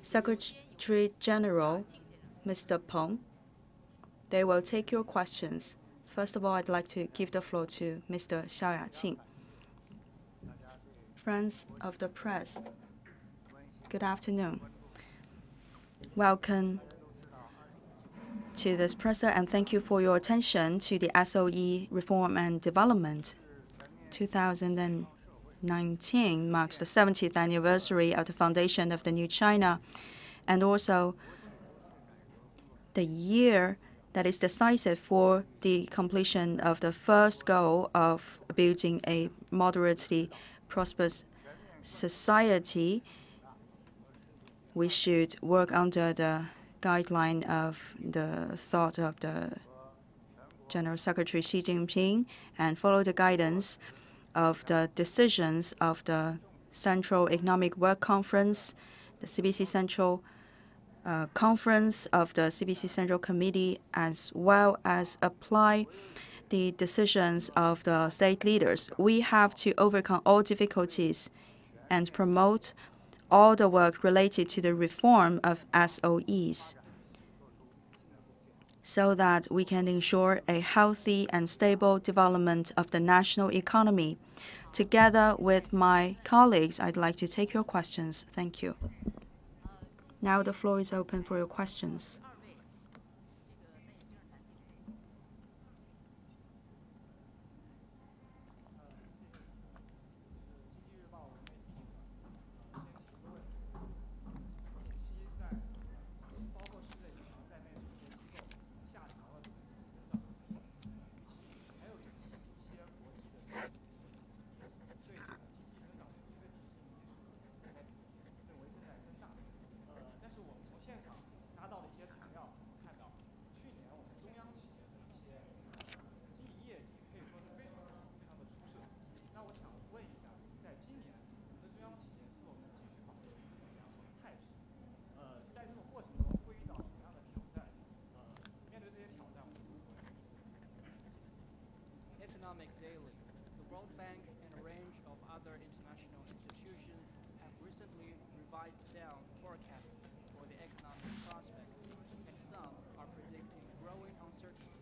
Secretary General, Mr. Peng. They will take your questions. First of all, I'd like to give the floor to Mr. Xiao Yaqing. Friends of the press, good afternoon. Welcome to this presser, and thank you for your attention to the SOE reform and development. 2019 marks the 70th anniversary of the foundation of the new China, and also the year that is decisive for the completion of the first goal of building a moderately prosperous society. We should work under the guideline of the thought of the General Secretary Xi Jinping and follow the guidance of the decisions of the Central Economic Work Conference, the CBC Central Conference of the CBC Central Committee, as well as apply the decisions of the state leaders. We have to overcome all difficulties and promote all the work related to the reform of SOEs so that we can ensure a healthy and stable development of the national economy. Together with my colleagues, I'd like to take your questions. Thank you. Now the floor is open for your questions. Daily, the World Bank and a range of other international institutions have recently revised down forecasts for the economic prospects, and some are predicting growing uncertainty.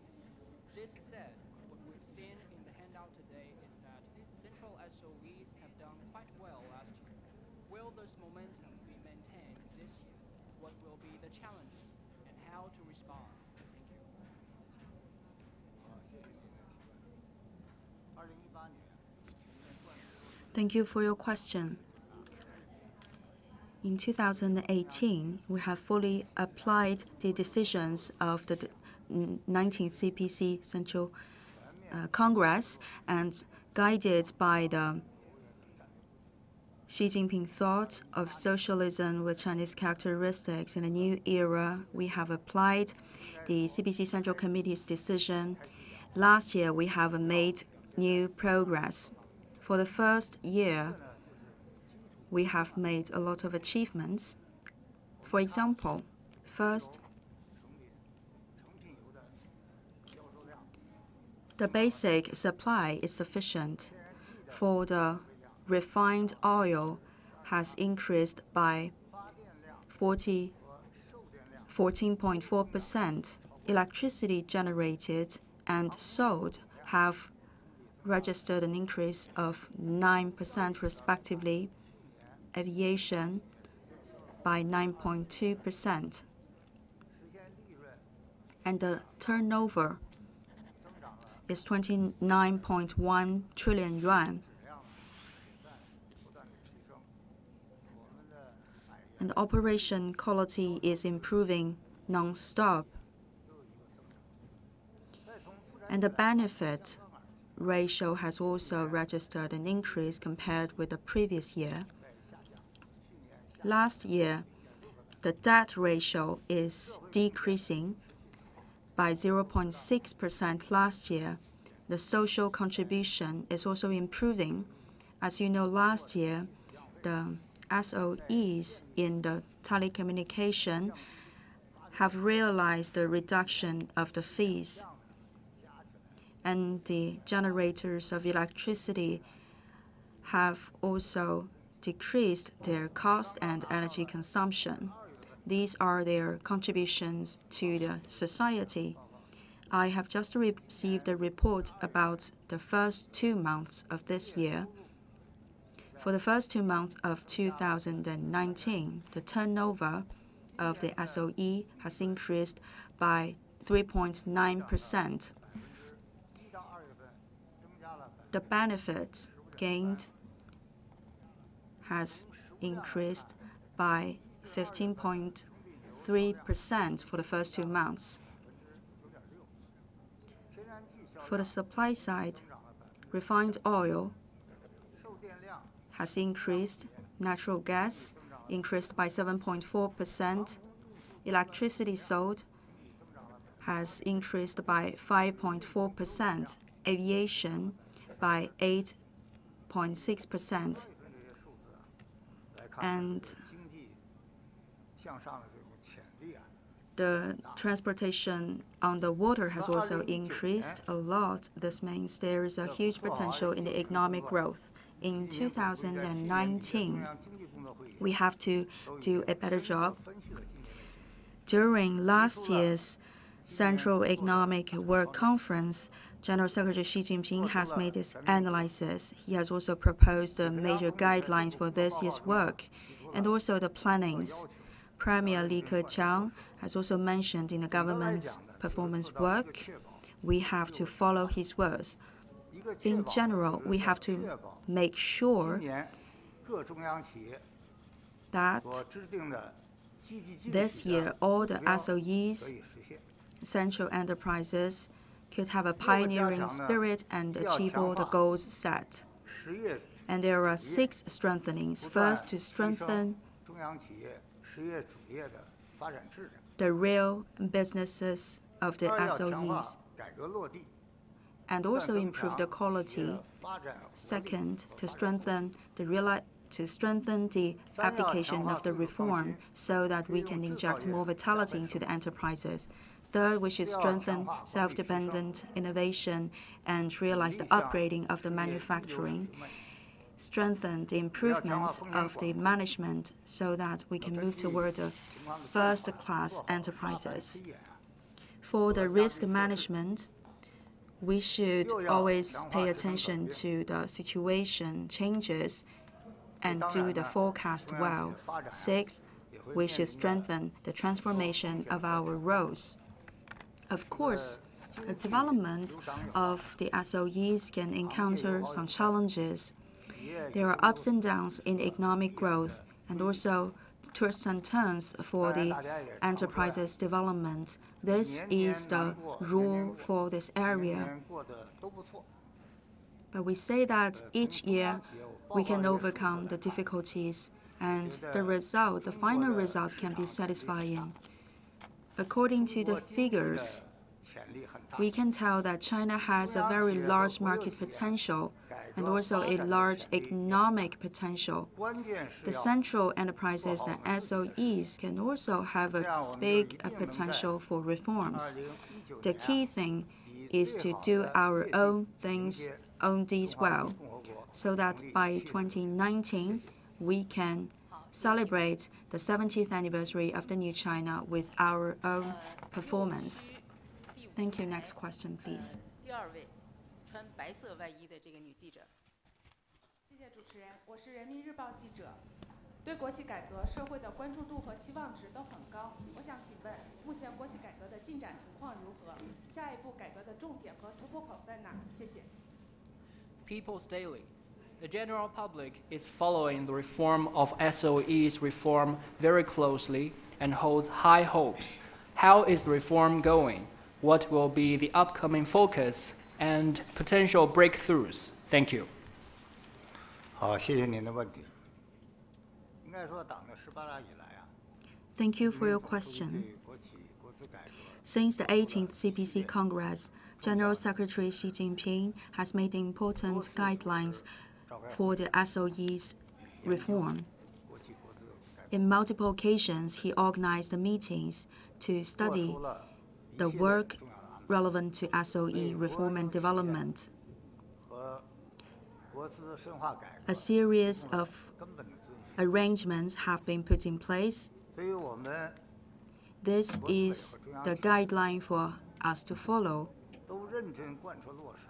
This said, what we've seen in the handout today is that central SOEs have done quite well last year. Will this momentum be maintained this year? What will be the challenges and how to respond? Thank you for your question. In 2018, we have fully applied the decisions of the 19th CPC Central Congress, and guided by the Xi Jinping thought of socialism with Chinese characteristics in a new era, we have applied the CPC Central Committee's decision. Last year, we have made new progress. For the first year, we have made a lot of achievements. For example, first, the basic supply is sufficient. For the refined oil has increased by 14.4%. Electricity generated and sold have registered an increase of 9% respectively, aviation by 9.2%. And the turnover is 29.1 trillion yuan. And operation quality is improving non-stop. And the benefit ratio has also registered an increase compared with the previous year. Last year, the debt ratio is decreasing by 0.6% last year. The social contribution is also improving. As you know, last year, the SOEs in the telecommunication have realized the reduction of the fees, and the generators of electricity have also decreased their cost and energy consumption. These are their contributions to the society. I have just received a report about the first 2 months of this year. For the first 2 months of 2019, the turnover of the SOE has increased by 3.9%. The benefits gained has increased by 15.3% for the first 2 months. For the supply side, refined oil has increased, natural gas increased by 7.4%, electricity sold has increased by 5.4%, aviation by 8.6%, and the transportation on the water has also increased a lot. This means there is a huge potential in the economic growth. In 2019, we have to do a better job. During last year's Central Economic Work Conference, General Secretary Xi Jinping has made this analysis. He has also proposed the major guidelines for this year's work and also the plannings. Premier Li Keqiang has also mentioned in the government's performance work, we have to follow his words. In general, we have to make sure that this year all the SOEs, central enterprises, could have a pioneering spirit and achieve all the goals set. And there are 6 strengthenings. First, to strengthen the real businesses of the SOEs and also improve the quality. Second, to strengthen the application of the reform so that we can inject more vitality into the enterprises. Third, we should strengthen self-dependent innovation and realize the upgrading of the manufacturing. Strengthen the improvement of the management so that we can move toward the first-class enterprises. For the risk management, we should always pay attention to the situation changes and do the forecast well. 6, we should strengthen the transformation of our roles. Of course, the development of the SOEs can encounter some challenges. There are ups and downs in economic growth and also twists and turns for the enterprise's development. This is the rule for this area. But we say that each year we can overcome the difficulties and the final result can be satisfying. According to the figures, we can tell that China has a very large market potential and also a large economic potential. The central enterprises and SOEs can also have a big potential for reforms. The key thing is to do our own deeds well, so that by 2019 we can celebrate the 70th anniversary of the new China with our own performance. Thank you. Next question, please. 第2位，穿白色外衣的这个女记者。谢谢主持人，我是人民日报记者。对国企改革，社会的关注度和期望值都很高。我想请问，目前国企改革的进展情况如何？下一步改革的重点和突破口在哪？谢谢。People's Daily. The general public is following the reform of SOEs reform very closely and holds high hopes. How is the reform going? What will be the upcoming focus and potential breakthroughs? Thank you. 好，谢谢您的问题。应该说，党的18大以来啊， Thank you for your question. Since the 18th CPC Congress, General Secretary Xi Jinping has made important guidelines for the SOEs reform. In multiple occasions, he organized meetings to study the work relevant to SOE reform and development. A series of arrangements have been put in place This is the guideline for us to follow. 都认真贯彻落实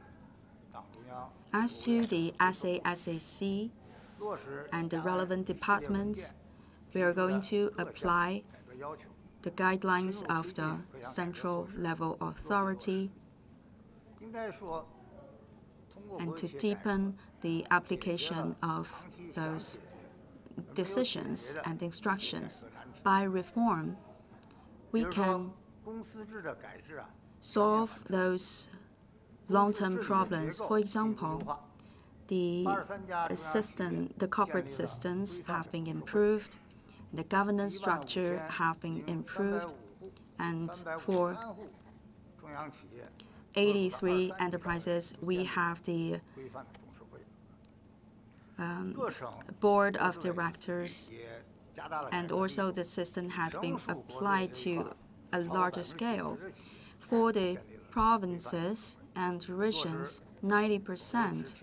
党中央 As to the SASAC 落实 and the relevant departments, we are going to apply 改革要求， the guidelines of the central level authority 应该说，通过 and 国 to 企改革 deepen the application of 长期 those 解决 decisions and instructions. By reform, 比 we 如说 can 公司制的改制啊， solve those 公司治 long-term 理的 problems. 结构 For 进一步优 example, 化 the 83家 the corporate systems have been improved, the governance structure have been improved, and for 353户中央企业 83 enterprises, we have the 规范的董事会，各省 board of directors, 也加大了改 and 革力 also 度 the system has been applied to a larger scale. For the provinces and regions, 90%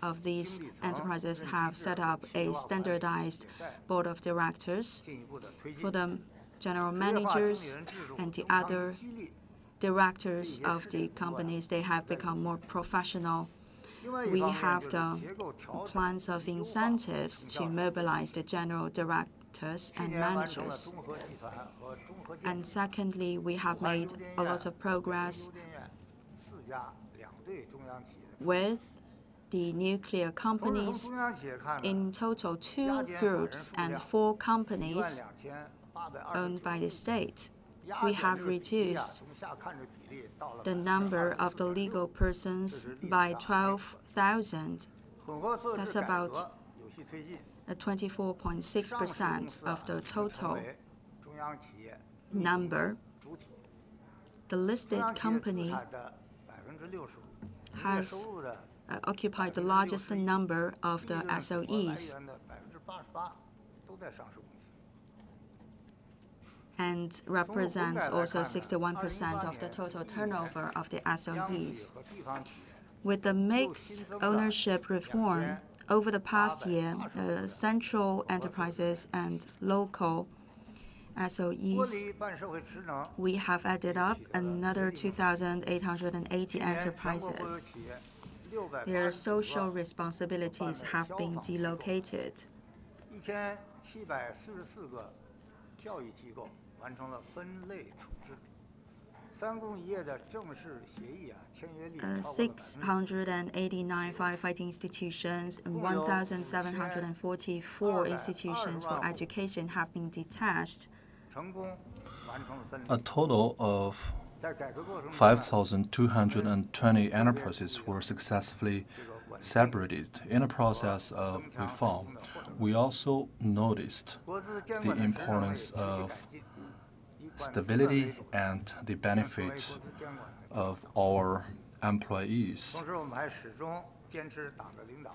of these enterprises have set up a standardized board of directors. 进一步的推进 For the general 职业化经理 managers 人制度 and the 更长期 other 激励 directors of the companies, they have become more professional. 另外一 We 方面 have 就是 the 结构调整 plans of incentives to mobilize the general directors 去 and 年完成了 managers. 综合集团和综合建 And secondly, we have made a lot of progress 邮电院4家2对中央企业的 with the nuclear 同时从 companies. 中央企业看呢， In total, 2 groups and 4 companies 12820 owned by the state. 压 We 减 have 这个比例啊 reduced 从下看这比例到了 the number of the 24.6% legal persons by 12,000, 混合所有 That's 制改 about 革有序推进， 24.6% 上市公司啊 of the 已经成 total 为中央企业 number. 主体， The 中 listed 央企业资 company 产的65%，营业 has 收入的 occupied the largest number of 利 the 润所得来 SOEs 源的88%都在上市公司。 and represents also 61% of the total turnover of the 央企 SOEs. 和地方企业 With the mixed ownership reform, over the past year, central enterprises and local 剥 SOEs, 离办社会职能， we have added up another 2,880今年全国国有 enterprises. 企业689 Their social 个 responsibilities have been delocated. 1744个教育机构完成了分类处置，3公1业的正式协议啊，签约率超过了 689 firefighting institutions and 1,744 institutions for education have been detached. 成功完成了分 A 类。 total of 在改革过程中呢， 5,220 enterprises were successfully separated. In the process of reform, we also noticed 国资监 the 管的职能也 importance 持续 of 改进，以管资本 stability 为主 and the 成为 benefit 国资监管的 of our employees. 同时，我们还始终坚持党的领导，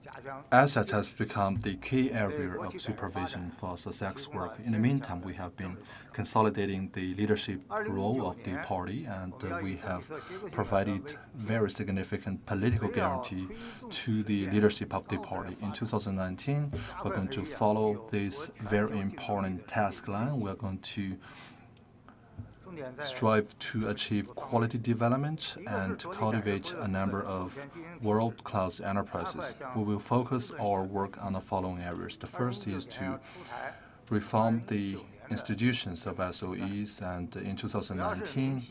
加强 SAT has become the key area of supervision for SASAC's work. In the meantime, we have been consolidating the leadership role of the party, and we have provided very significant political guarantee to the leadership of the party. In 2019, we're going to follow this very important task line. We're going to 重点在 strive to achieve quality development and cultivate a number of world-class enterprises. We will focus our work on the following areas. The first is 2019要 to 出台 reform the institutions of SOEs, and in 2019,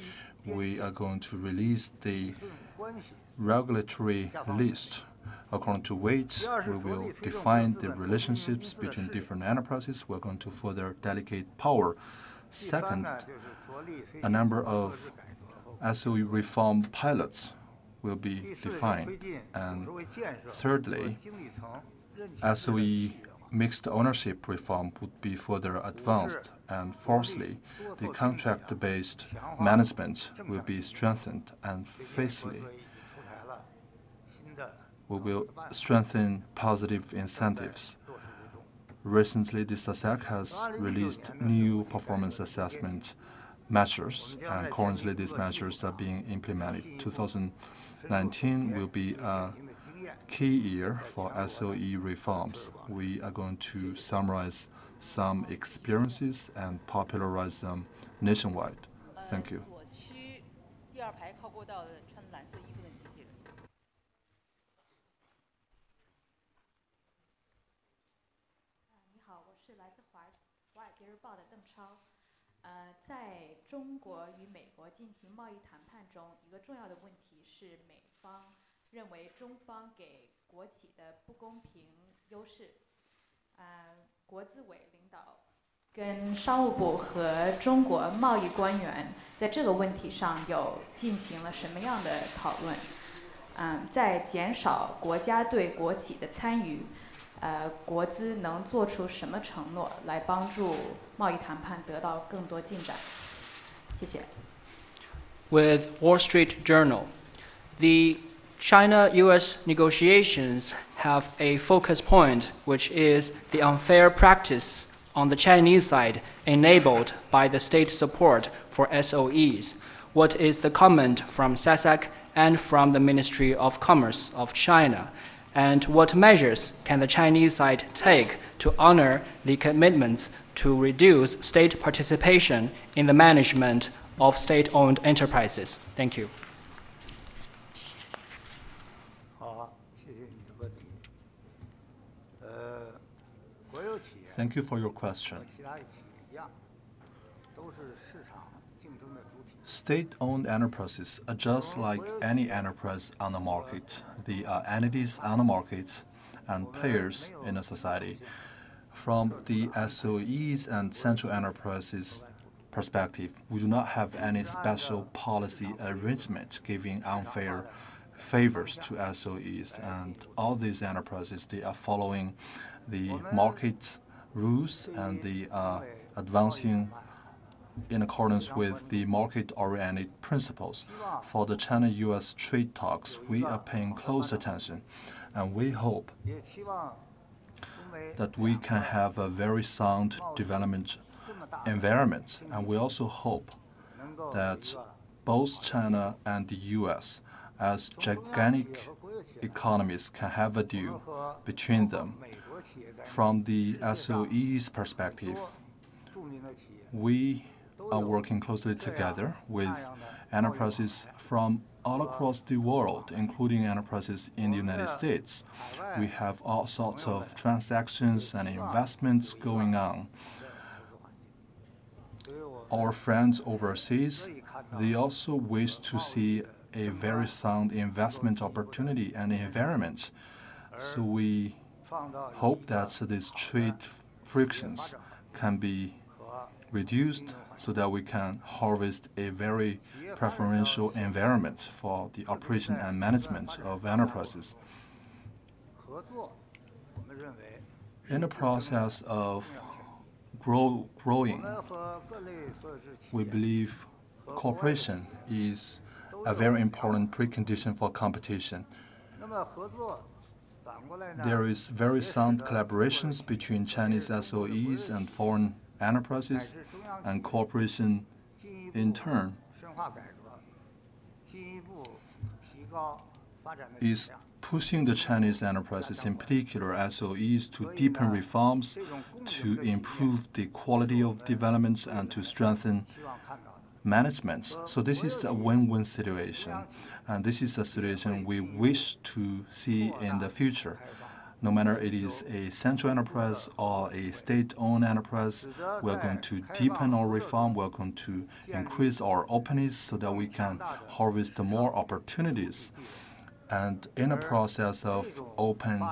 we are going to release the 关系， regulatory list. According to which, we will define the relationships between different enterprises. We're going to further delegate power. 第三 Second, 呢就是着力推 a 进 number 各 of 制改革和 SOE reform pilots will be 第四是推 defined. 进董 And 事会建设 thirdly, 和经理层任期制的 SOE 契约化 mixed ownership reform would be further advanced. And fourthly, the contract-based management will be strengthened. And 最近国 fifthly, 资已经出台了新的 we will strengthen positive incentives. 落实之中。 Recently, the SASAC has released new performance assessment measures, and currently these measures are being implemented. 2019 will be a key year for SOE reforms. We are going to summarize some experiences and popularize them nationwide. Thank you. 左区第2排靠过道的穿蓝色衣服的机器人。你好，我是来自华尔街日报的邓超。在中国与美国进行贸易谈判中，一个重要的问题是美方认为中方给国企的不公平优势。国资委领导跟商务部和中国贸易官员在这个问题上有进行了什么样的讨论？在减少国家对国企的参与，国资能做出什么承诺来帮助贸易谈判得到更多进展？谢谢。With Wall Street Journal, the China-U.S. negotiations have a focus point, which is the unfair practice on the Chinese side enabled by the state support for SOEs. What is the comment from SASAC and from the Ministry of Commerce of China? And what measures can the Chinese side take to honor the commitments to reduce state participation in the management of state-owned enterprises? Thank you. Thank you for your question. State-owned enterprises are just like any enterprise on the market. They are entities on the market and players in a society. From the SOEs and central enterprises perspective, we do not have any special policy arrangement giving unfair favors to SOEs, and all these enterprises, they are following the market rules and they are advancing in accordance with the market-oriented principles. For the China-U.S. trade talks, we are paying close attention, and we hope that we can have a very sound development environment. And we also hope that both China and the U.S., as gigantic economies, can have a deal between them. From the SOE's perspective, we are working closely together with enterprises from all across the world, including enterprises in the United States. We have all sorts of transactions and investments going on. Our friends overseas, they also wish to see a very sound investment opportunity and environment. So we hope that these trade frictions can be reduced so that we can harvest a very preferential environment for the operation and management of enterprises. In the process of growing, we believe cooperation is a very important precondition for competition. There is very sound collaborations between Chinese SOEs and foreign enterprises, and cooperation in turn is pushing the Chinese enterprises, in particular SOEs, to deepen reforms, to improve the quality of development, and to strengthen management. So this is a win-win situation, and this is a situation we wish to see in the future. No matter it is a central enterprise or a state-owned enterprise, we are going to deepen our reform, we are going to increase our openness so that we can harvest more opportunities. And in a process of open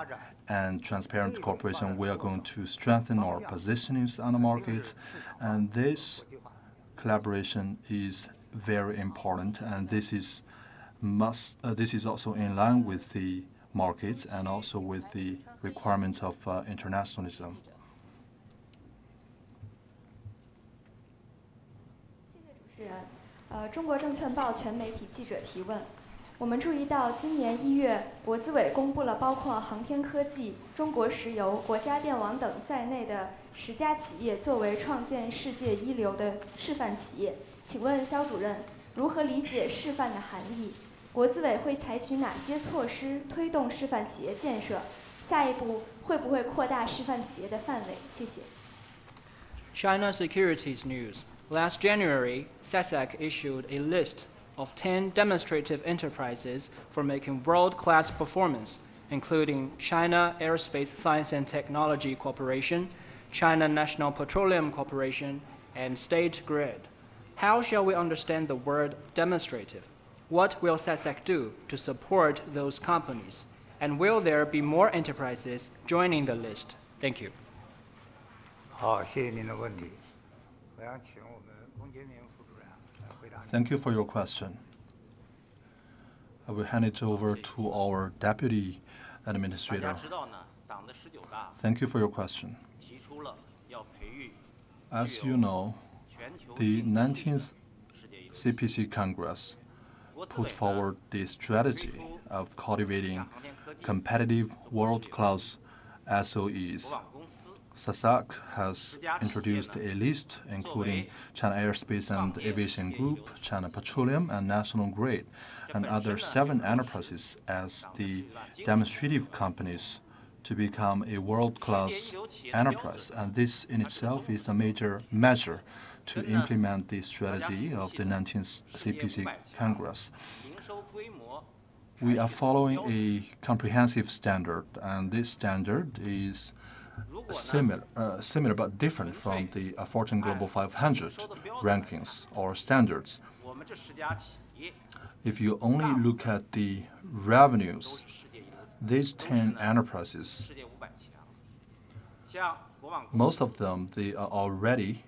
and transparent cooperation, we are going to strengthen our positionings on the market, and this collaboration is very important, and this is also in line with the markets and also with the requirements of internationalism. 谢谢主持人。中国证券报全媒体记者提问：我们注意到，今年1月，国资委公布了包括航天科技、中国石油、国家电网等在内的10家企业作为创建世界一流的示范企业。请问肖主任，如何理解示范的含义？国资委会采取哪些措施推动示范企业建设？下一步会不会扩大示范企业的范围？谢谢。China Securities News. Last January, SASAC issued a list of 10 demonstrative enterprises for making world-class performance, including China Aerospace Science and Technology Corporation, China National Petroleum Corporation, and State Grid. How shall we understand the word demonstrative? What will SASAC do to support those companies? And will there be more enterprises joining the list? Thank you. 好，谢谢您的问题。我想请我们翁杰明副主任来回答。Thank you for your question. I will hand it over to our Deputy Administrator. Thank you for your question. As you know, the 19th CPC Congress put forward the strategy of cultivating competitive world-class SOEs. SASAC has introduced a list including China Aerospace and Aviation Group, China Petroleum, and National Grid, and other 7 enterprises as the demonstrative companies to become a world-class enterprise. And this in itself is a major measure to implement the strategy of the 19th CPC Congress. We are following a comprehensive standard, and this standard is similar but different from the Fortune Global 500 rankings or standards. If you only look at the revenues, these 10 enterprises, most of them, they are already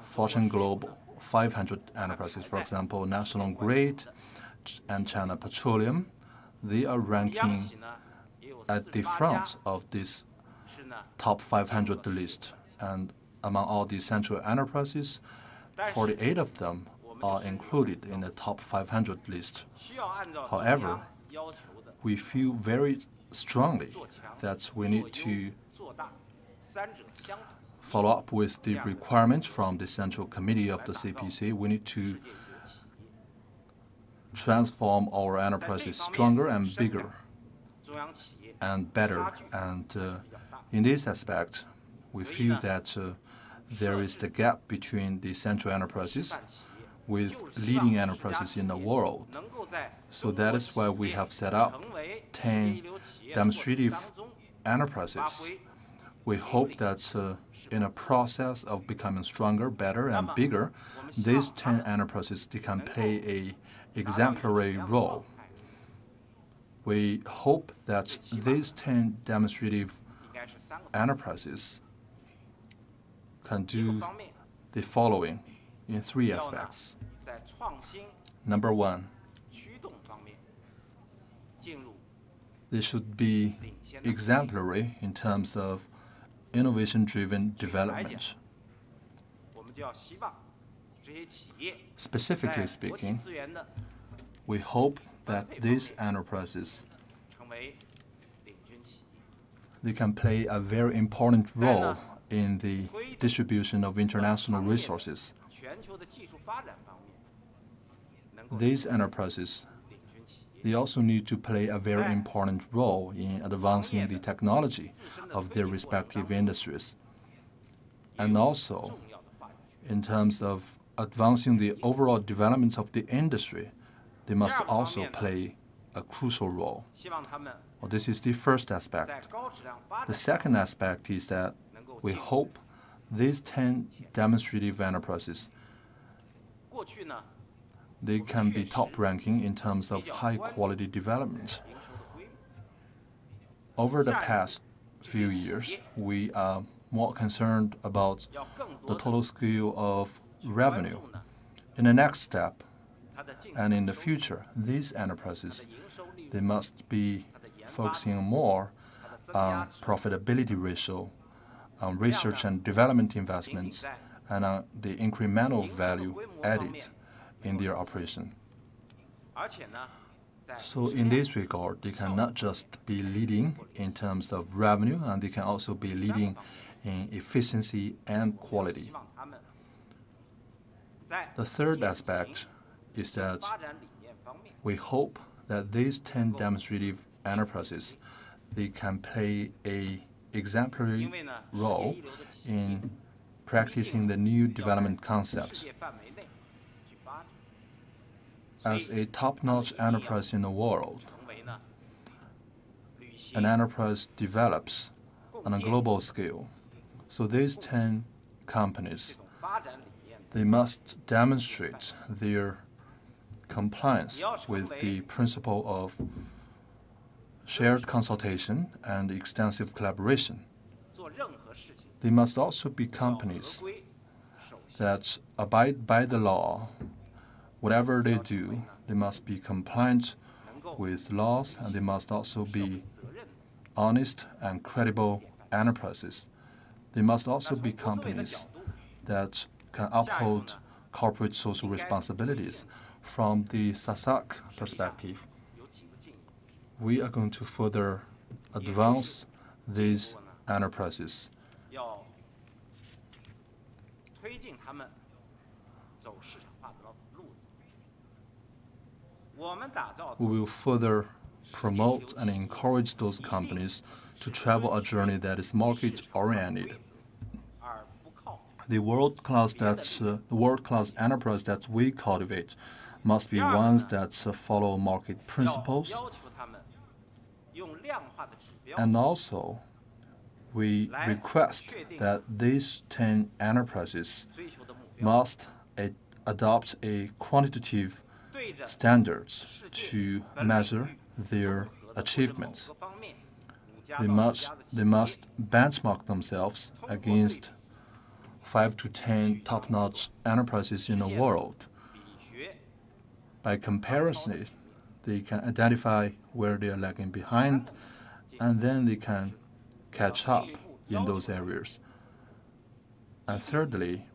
Fortune Global 500 enterprises. For example, National Grid and China Petroleum, they are ranking at the front of this top 500 list. And among all the central enterprises, 48 of them are included in the top 500 list. However, we feel very strongly that we need to follow up with the requirements from the Central Committee of the CPC. We need to transform our enterprises stronger and bigger and better. And in this aspect, we feel that there is the gap between the central enterprises with leading enterprises in the world. So that is why we have set up 10 demonstrative enterprises. We hope that in a process of becoming stronger, better, and bigger, these 10 enterprises they can play an exemplary role. We hope that these 10 demonstrative enterprises can do the following in 3 aspects. Number 1, they should be exemplary in terms of innovation-driven development. Specifically speaking, we hope that these enterprises they can play a very important role in the distribution of international resources. These enterprises they also need to play a very important role in advancing the technology of their respective industries. And also, in terms of advancing the overall development of the industry, they must also play a crucial role. Well, this is the first aspect. The second aspect is that we hope these 10 demonstrative enterprises they can be top-ranking in terms of high-quality development. Over the past few years, we are more concerned about the total scale of revenue. In the next step, and in the future, these enterprises, they must be focusing more on profitability ratio, on research and development investments, and on the incremental value added in their operation. So in this regard, they can not just be leading in terms of revenue, and they can also be leading in efficiency and quality. The third aspect is that we hope that these 10 demonstrative enterprises, they can play an exemplary role in practicing the new development concepts. As a top-notch enterprise in the world, an enterprise develops on a global scale. So these 10 companies, they must demonstrate their compliance with the principle of shared consultation and extensive collaboration. They must also be companies that abide by the law. Whatever they do, they must be compliant with laws, and they must also be honest and credible enterprises. They must also be companies that can uphold corporate social responsibilities. From the SASAC perspective, we are going to further advance these enterprises. We will further promote and encourage those companies to travel a journey that is market-oriented. The world-class enterprise that we cultivate must be ones that follow market principles. And also, we request that these 10 enterprises must adopt a quantitative standards to measure their achievements. They must benchmark themselves against 5 to 10 top-notch enterprises in the world. By comparison, they can identify where they are lagging behind, and then they can catch up in those areas. And thirdly,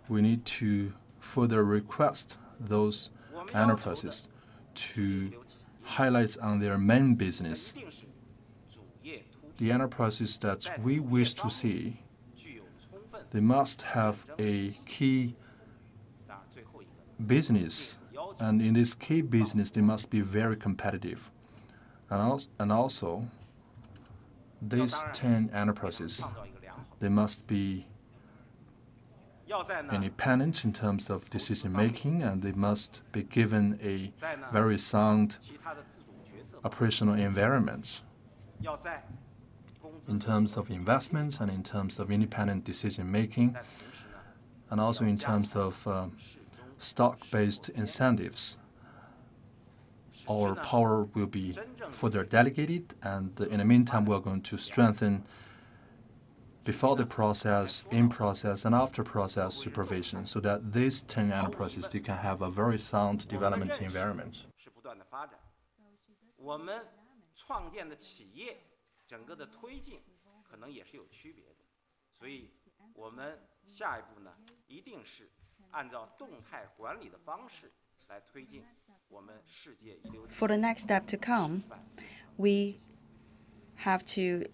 we need to further request those enterprises to highlight on their main business. The enterprises that we wish to see, they must have a key business, and in this key business, they must be very competitive. And also, these 10 enterprises, they must be independent in terms of decision-making, and they must be given a very sound operational environment in terms of investments and in terms of independent decision-making, and also in terms of stock-based incentives. Our power will be further delegated, and in the meantime, we're going to strengthen before the process, in process, and after process supervision, so that these 10 enterprises, they can have a very sound development environment. For the next step to come, we have to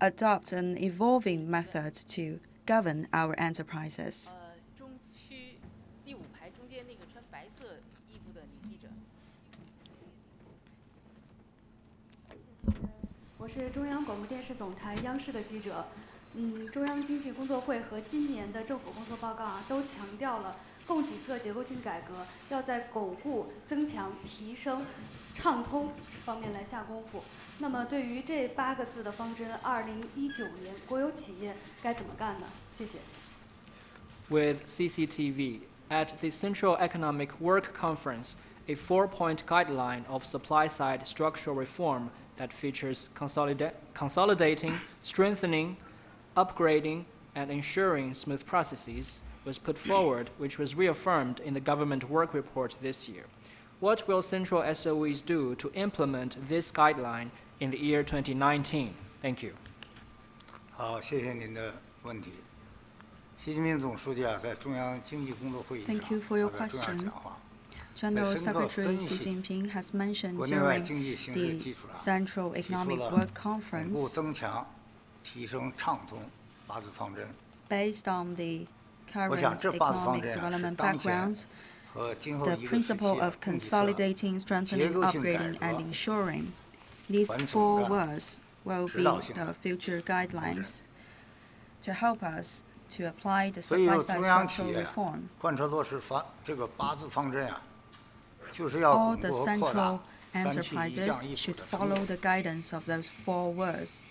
adopt an evolving method to govern our enterprises. 中区第5排中间那个穿白色衣服的女记者。我是中央广播电视总台央视的记者。中央经济工作会和今年的政府工作报告都强调了供给侧结构性改革要在巩固、增强、提升、畅通方面来下功夫。那么对于这8个字的方针，2019年国有企业该怎么干呢？谢谢。With CCTV, at the Central Economic Work Conference, a 4-point guideline of supply-side structural reform that features consolidating, strengthening, upgrading, and ensuring smooth processes was put forward, which was reaffirmed in the government work report this year. What will central SOEs do to implement this guideline in the year 2019? Thank you. 好，谢谢您的问题。习近平总书记在中央经济工作会议上 Thank you for your 发表重要 question. 讲话， General Secretary Xi Jinping has mentioned during the Central Economic Work 巩固 Conference, 增强、提升畅通8字方针。 based on the 我 current 想这8字方 economic 针是 development 当前 background, the principle of consolidating, strengthening, upgrading, and ensuring. These 4 words will be the future guidelines to help us to apply the supply-side structural reform. All the central enterprises should follow the guidance of those 4 words.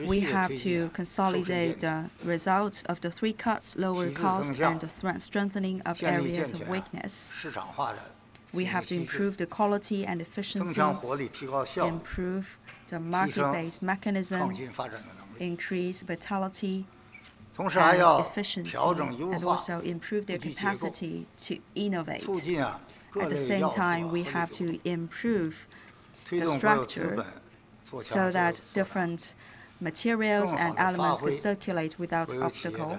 We have to consolidate the results of the 3 cuts, lower cost, and the strengthening of areas of weakness. We have to improve the quality and efficiency, improve the market-based mechanism, increase vitality and efficiency, and also improve their capacity to innovate. At the same time, we have to improve the structure so that different materials and elements can circulate without obstacle,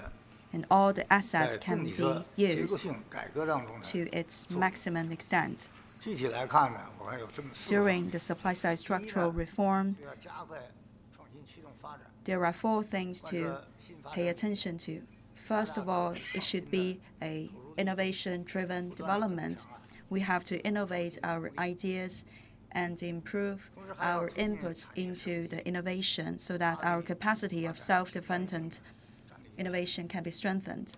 and all the assets can be used to its maximum extent. During the supply-side structural reform, there are 4 things to pay attention to. First of all, it should be an innovation-driven development. We have to innovate our ideas and improve our inputs into the innovation so that our capacity of self-dependent innovation can be strengthened.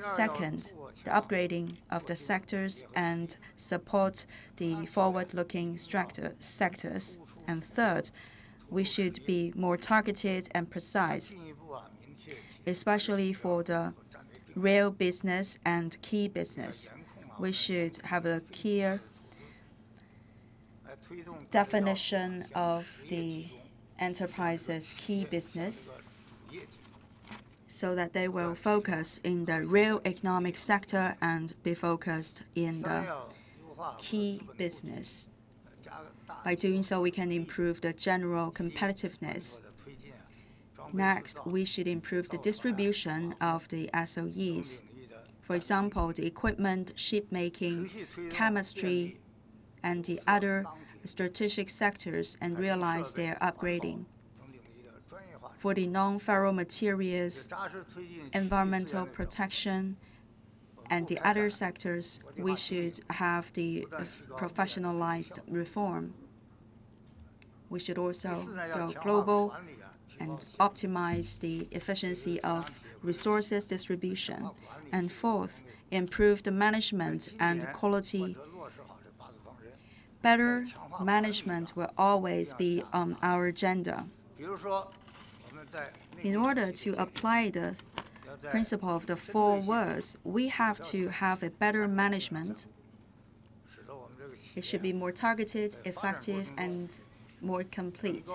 Second, the upgrading of the sectors and support the forward-looking sectors. And third, we should be more targeted and precise, especially for the real business and key business. We should have a clear definition of the enterprise's key business so that they will focus in the real economic sector and be focused in the key business. By doing so, we can improve the general competitiveness. Next, we should improve the distribution of the SOEs. For example, the equipment, shipmaking, chemistry, and the other strategic sectors, and realize their upgrading. For the non-ferro materials, environmental protection, and the other sectors, we should have the professionalized reform. We should also go global and optimize the efficiency of resources distribution. And fourth, improve the management and quality. Better management will always be on our agenda. In order to apply the principle of the 4 words, we have to have a better management. It should be more targeted, effective, and more complete,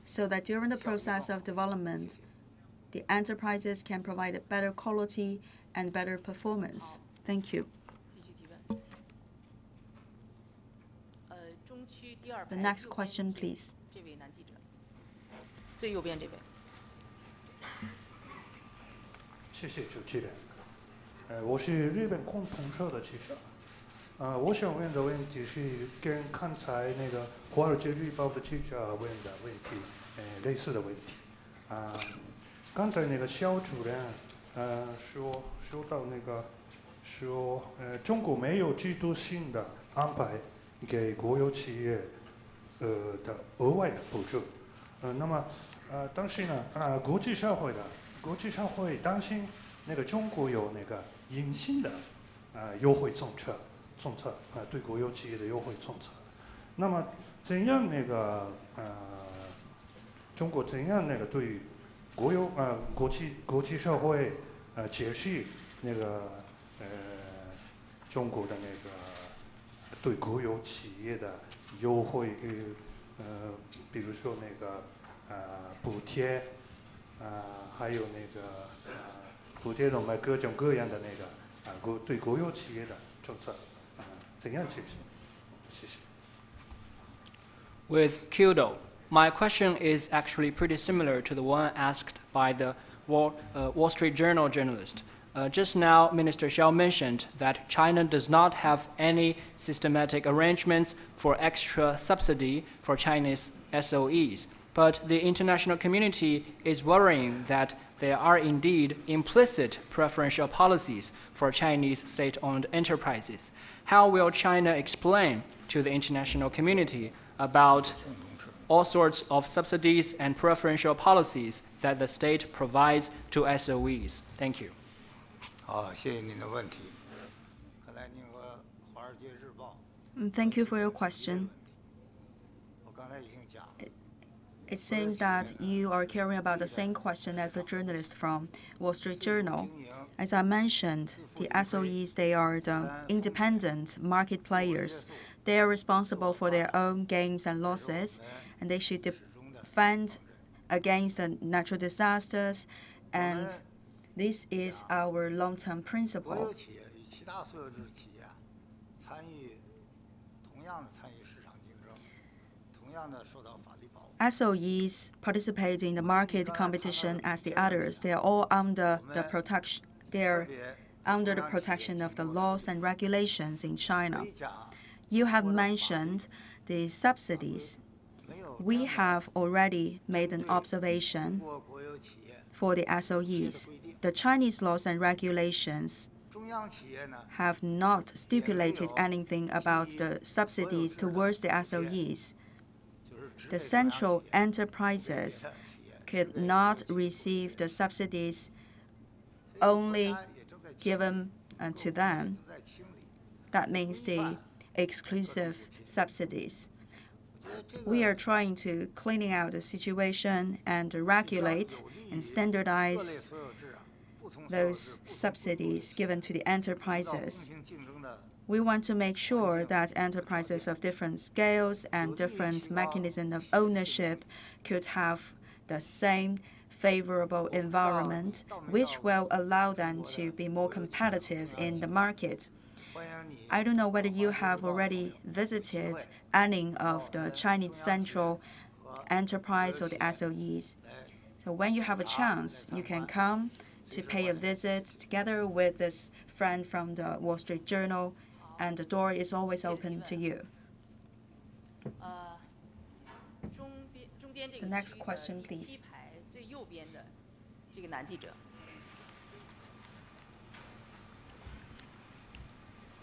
so that during the process of development, the enterprises can provide a better quality and better performance. Thank you. The next question, please. 最右边这位。谢谢主持人。我是日本共同社的记者。我想问的问题是跟刚才那个《华尔街日报》的记者问的问题，类似的问题。刚才那个肖主任说到那个中国没有制度性的安排给国有企业的额外的补助。那么但是呢，国际社会担心那个中国有那个隐性的优惠政策，对国有企业的优惠政策。那么怎样那个中国怎样那个对于国际社会解释那个中国的那个对国有企业的优惠，比如说那个补贴，还有那个补贴我们各种各样的那个对国有企业的政策，怎样解释？谢谢。With Kyoto, my question is actually pretty similar to the one asked by the Wall Street Journal journalist. Just now, Minister Xiao mentioned that China does not have any systematic arrangements for extra subsidy for Chinese SOEs. But the international community is worrying that there are indeed implicit preferential policies for Chinese state-owned enterprises. How will China explain to the international community about all sorts of subsidies and preferential policies that the state provides to SOEs? Thank you. 好，谢谢您的问题。看来您和《华尔街日报》 Thank you for your question. 我刚才已经讲了。 It seems that you are caring about the same question as the journalist from Wall Street Journal. As I mentioned, the SOEs, they are the independent market players. They are responsible for their own gains and losses, and they should defend against the natural disasters, and this is our long-term 国 principle. 有企业与其他所有制企业参与同样的参与市场竞争，同样的受到法律保护。 SOEs participate in the market competition as the others. They are all under the protection. They are under the protection of the laws and regulations in China. You have mentioned the subsidies. We have already made an observation 中国国有企业 for the SOEs. The Chinese laws and regulations 中央企业呢， have not stipulated anything about the subsidies towards the SOEs. 就是只 The 给中央企 central 业 enterprises 企业 could not receive the subsidies only 国家也正在清 given to them. 在清理。 That means the exclusive subsidies. 我觉得这个 We are trying to cleaning out the situation and regulate and 各类 standardize 所有制啊，不同所有 those 制 subsidies given to the 制造公 enterprises. 平竞争的 We want to make sure that enterprises of different scales and different mechanism of ownership could have the same favorable environment, which will allow them to be more competitive in the market. 欢迎你 I don't know whether you have already visited any of the Chinese central enterprise or the SOEs. So when you have a chance, you can come to pay a visit together with this friend from the Wall Street Journal, and the door is always open to you. 中间这个 The next 区域的 question, 第 please. 7排最右边的这个男记者。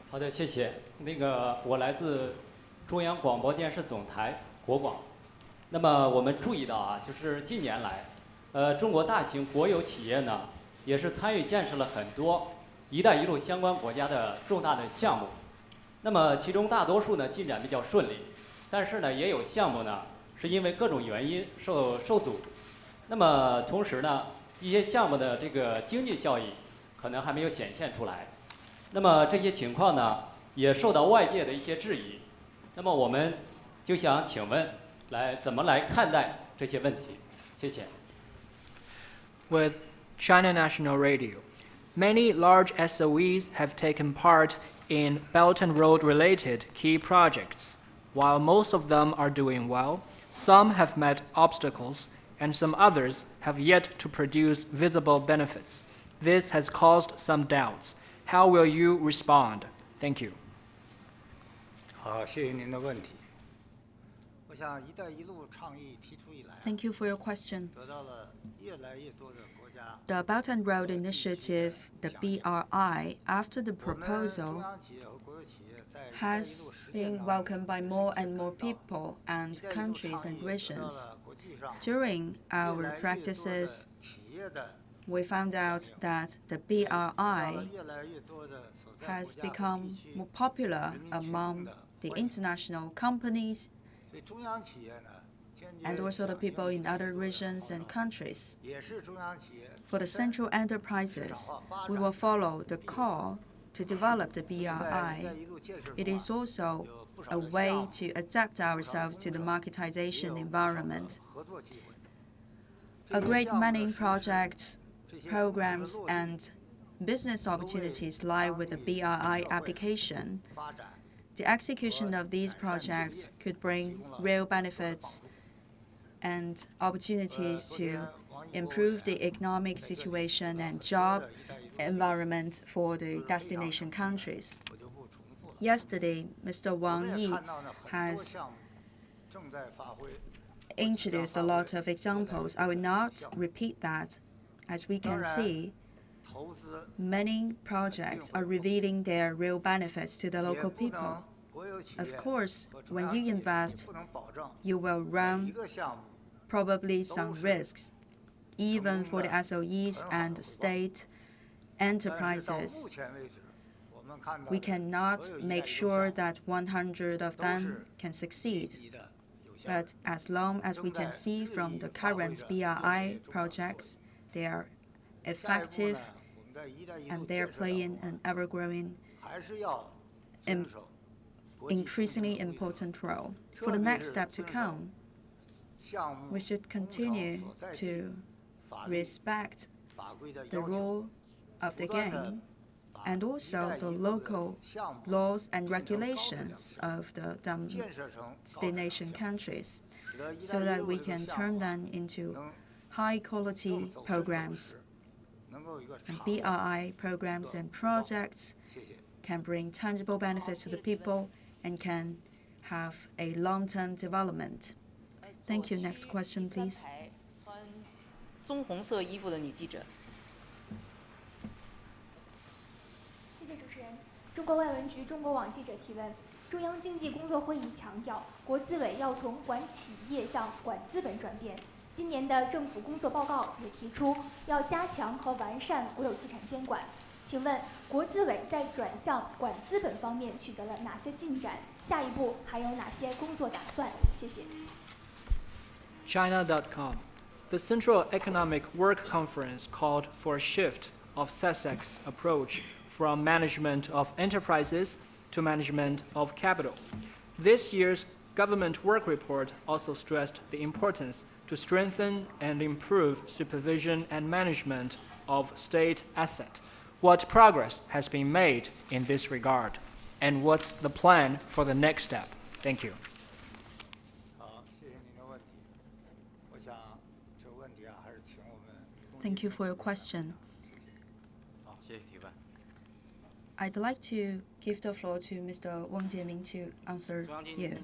好的，谢谢。我来自中央广播电视总台国广。那么我们注意到啊，就是近年来，中国大型国有企业呢，也是参与建设了很多“一带一路”相关国家的重大的项目。那么其中大多数呢进展比较顺利，但是呢也有项目呢是因为各种原因受阻。那么同时呢，一些项目的这个经济效益可能还没有显现出来。那么这些情况呢，也受到外界的一些质疑。那么我们就想请问，怎么来看待这些问题？谢谢。With China National Radio, many large SOEs have taken part in Belt and Road related key projects. While most of them are doing well, some have met obstacles, and some others have yet to produce visible benefits. This has caused some doubts. How will you respond? Thank you. 好，谢谢您的问题。我想“一带一路”倡议提出以来， Thank you for your question. 得到了越来越多的国家。 The Belt and Road Initiative, the BRI, after the 我们中 proposal, 央企业和国有企业在“一带一 has 路”实践 been 当中 welcomed by more and more people and 一带一路 countries 倡 and 议得到 regions. 了国际上 During 越 our 来越多 practices, 的企业的 we found out that the 得到 BRI 了越来越多的所在 has 国家和 become 地区 more popular 人民群众 among 的 the 欢迎。 international companies 所以中央企业呢，坚决 and also the 响 people 应 in 一带一 other 路的 regions 号 and 召， countries. 也是中央企业 For the 自身 central enterprises, we will follow the call to develop the 在“一带 BRI. 一路”建设 It 中 is 啊 also 有不 a 少的 way 项目， to adapt 不少的 ourselves to the 工程，也 marketization 有不少的 environment. 合作机会。 A 这些 great 项目的 many 实施 projects, 这些工程的 programs, 落地 and business opportunities lie with the BRI application. 发展 The execution of these projects could bring real benefits and opportunities to improve the economic situation and job environment for the destination countries. 我就不重复了。 Yesterday, Mr. 我 Wang 们也 Yi 看到了很多 has 项目正在发挥。 introduced a lot of examples. I will not repeat that. as we can see, many projects are revealing their real benefits to the local people. Of course, when you invest, you will run probably some risks, even for the SOEs and state enterprises. We cannot make sure that 100 of them can succeed. But as long as we can see from the current BRI projects, they are effective and they are playing an ever-growing, increasingly important role. For the next step to come, we should continue to respect the rule of the game and also the local laws and regulations of the destination countries, so that we can turn them into high-quality programs. And BRI programs and projects can bring tangible benefits to the people and can have a long-term development. Thank you. Next question, please. 穿棕红色衣服的女记者。谢谢主持人。中国外文局中国网记者提问：中央经济工作会议强调，国资委要从管企业向管资本转变。今年的政府工作报告也提出要加强和完善国有资产监管。请问，国资委在转向管资本方面取得了哪些进展？下一步还有哪些工作打算？谢谢。China.com. The Central Economic Work Conference called for a shift of SASAC's approach from management of enterprises to management of capital. This year's government work report also stressed the importance to strengthen and improve supervision and management of state assets. What progress has been made in this regard? And what's the plan for the next step? Thank you. Thank you for your question. I'd like to give the floor to Mr. Wang Jieming to answer you.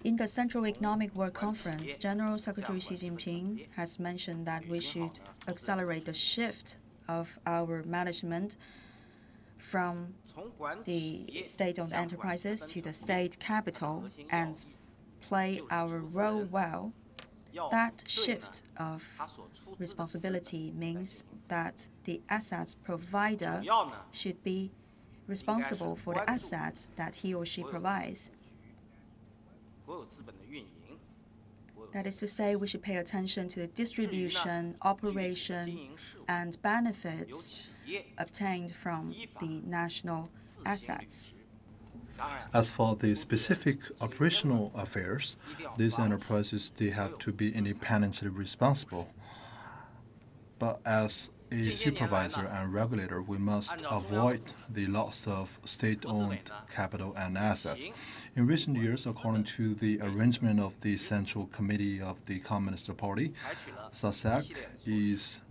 In the Central Economic Work Conference, General Secretary Xi Jinping has mentioned that we should accelerate the shift of our management from the state-owned enterprises to the state capital and play our role well. That shift of responsibility means that the assets provider should be responsible for the assets that he or she provides. That is to say, we should pay attention to the distribution, operation, and benefits obtained from the national assets. As for the specific operational affairs, these enterprises, they have to be independently responsible. But as a supervisor and regulator, we must avoid the loss of state-owned capital and assets. In recent years, according to the arrangement of the Central Committee of the Communist Party, SASAC is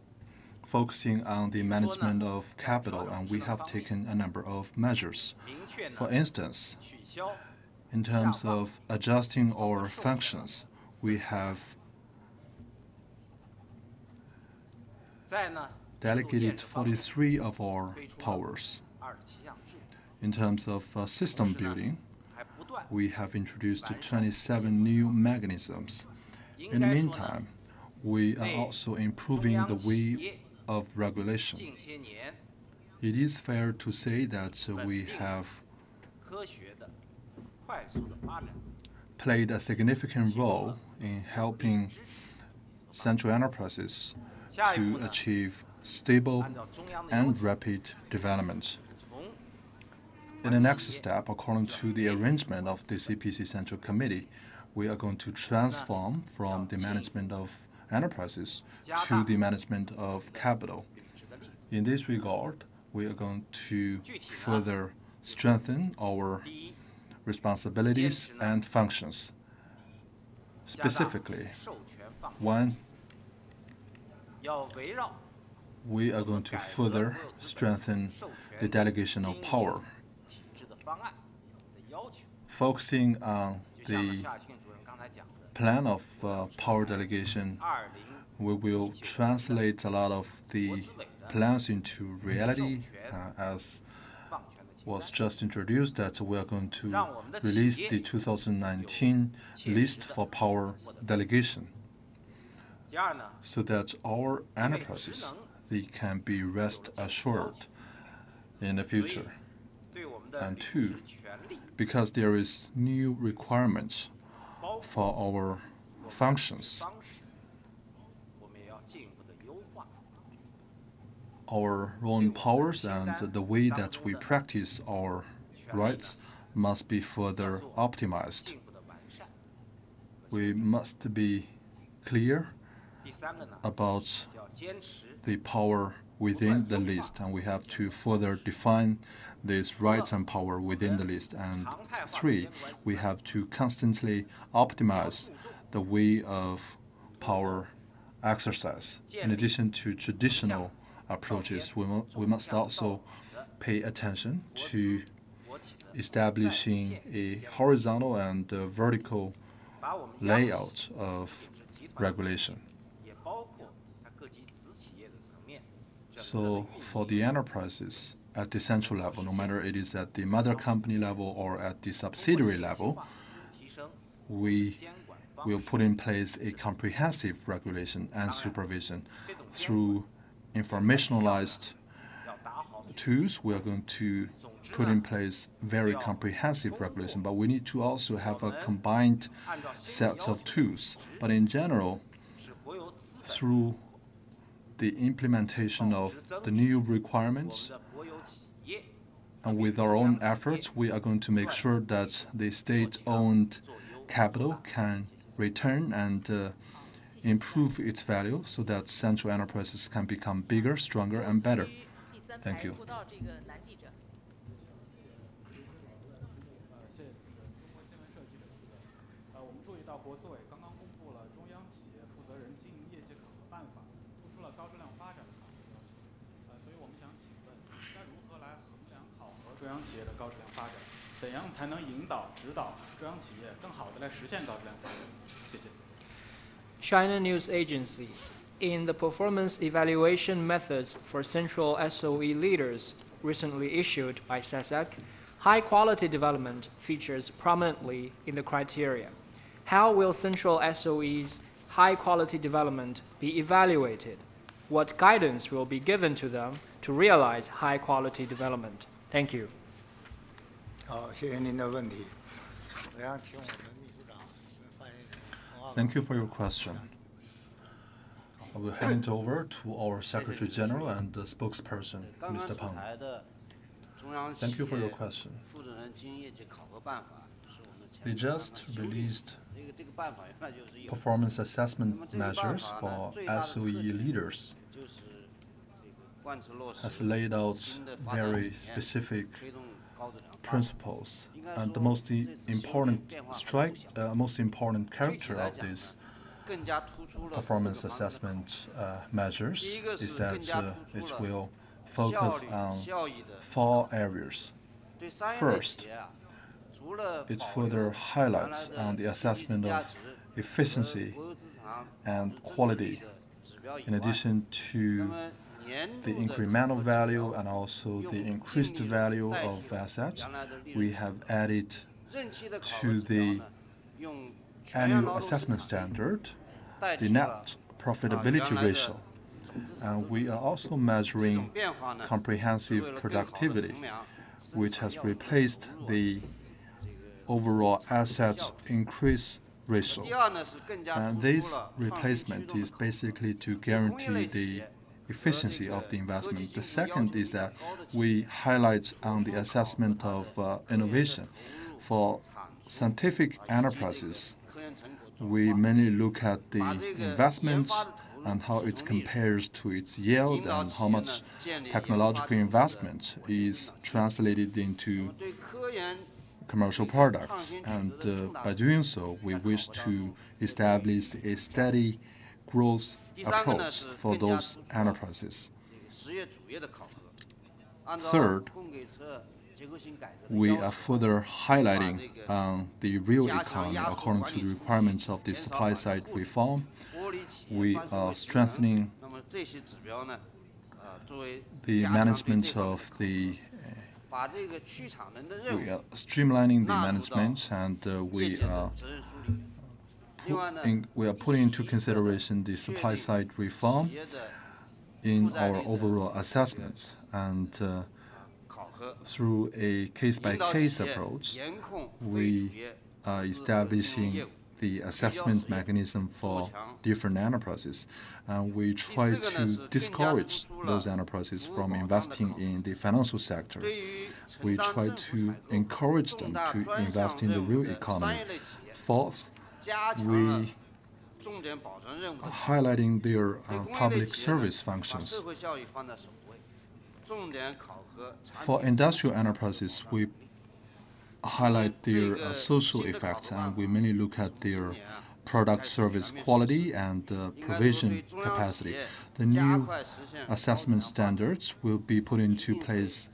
focusing on the management of capital, and we have taken a number of measures. For instance, in terms of adjusting our functions, we have delegated 43 of our powers. In terms of system building, we have introduced 27 new mechanisms. In the meantime, we are also improving the way of regulation. It is fair to say that we have played a significant role in helping central enterprises to achieve stable and rapid development. In the next step, according to the arrangement of the CPC Central Committee, we are going to transform from the management of enterprises to the management of capital. In this regard, we are going to further strengthen our responsibilities and functions. Specifically, one, we are going to further strengthen the delegation of power, focusing on the plan of power delegation, we will translate a lot of the plans into reality, as was just introduced, that we are going to release the 2019 list for power delegation, so that our enterprises, they can be rest assured in the future. And two, because there is new requirements for our functions, our own powers and the way that we practice our rights must be further optimized. We must be clear about the power within the list, and we have to further define these rights and power within the list. And three, we have to constantly optimize the way of power exercise. In addition to traditional approaches, we must also pay attention to establishing a horizontal and vertical layout of regulation. So for the enterprises at the central level, no matter it is at the mother company level or at the subsidiary level, we will put in place a comprehensive regulation and supervision. Through informationalized tools, we are going to put in place very comprehensive regulation, but we need to also have a combined set of tools. But in general, through the implementation of the new requirements, and with our own efforts, we are going to make sure that the state-owned capital can return and improve its value so that central enterprises can become bigger, stronger, and better. Thank you. China News Agency. In the performance evaluation methods for central SOE leaders recently issued by SASAC, high-quality development features prominently in the criteria. How will central SOEs' high-quality development be evaluated? What guidance will be given to them to realize high-quality development? Thank you. 好，谢谢您的问题。我想请我们秘书长发言人。Thank you for your question. I will hand it over to our Secretary General and the spokesperson, Mr. Peng. Thank you for your question. They just released performance assessment measures for SOE leaders, has laid out very specific principles, and the most important character of this performance assessment measures is that it will focus on 4 areas. First, it further highlights on the assessment of efficiency and quality, in addition to the incremental value and also the increased value of assets. We have added to the annual assessment standard the net profitability ratio. And we are also measuring comprehensive productivity, which has replaced the overall assets increase ratio. And this replacement is basically to guarantee the efficiency of the investment. The second is that we highlight on the assessment of innovation. For scientific enterprises, we mainly look at the investment and how it compares to its yield and how much technological investment is translated into commercial products. And by doing so, we wish to establish a steady growth approach for those enterprises. Third, we are further highlighting the real economy according to the requirements of the supply-side reform. We are strengthening the management of the we are streamlining the management, and we are putting into consideration the supply-side reform in our overall assessments, and through a case-by-case approach, we are establishing the assessment mechanism for different enterprises. And we try to discourage those enterprises from investing in the financial sector. We try to encourage them to invest in the real economy. Fourth, we are highlighting their public service functions. For industrial enterprises, we highlight their social effects, and we mainly look at their product service quality and provision capacity. The new assessment standards will be put into place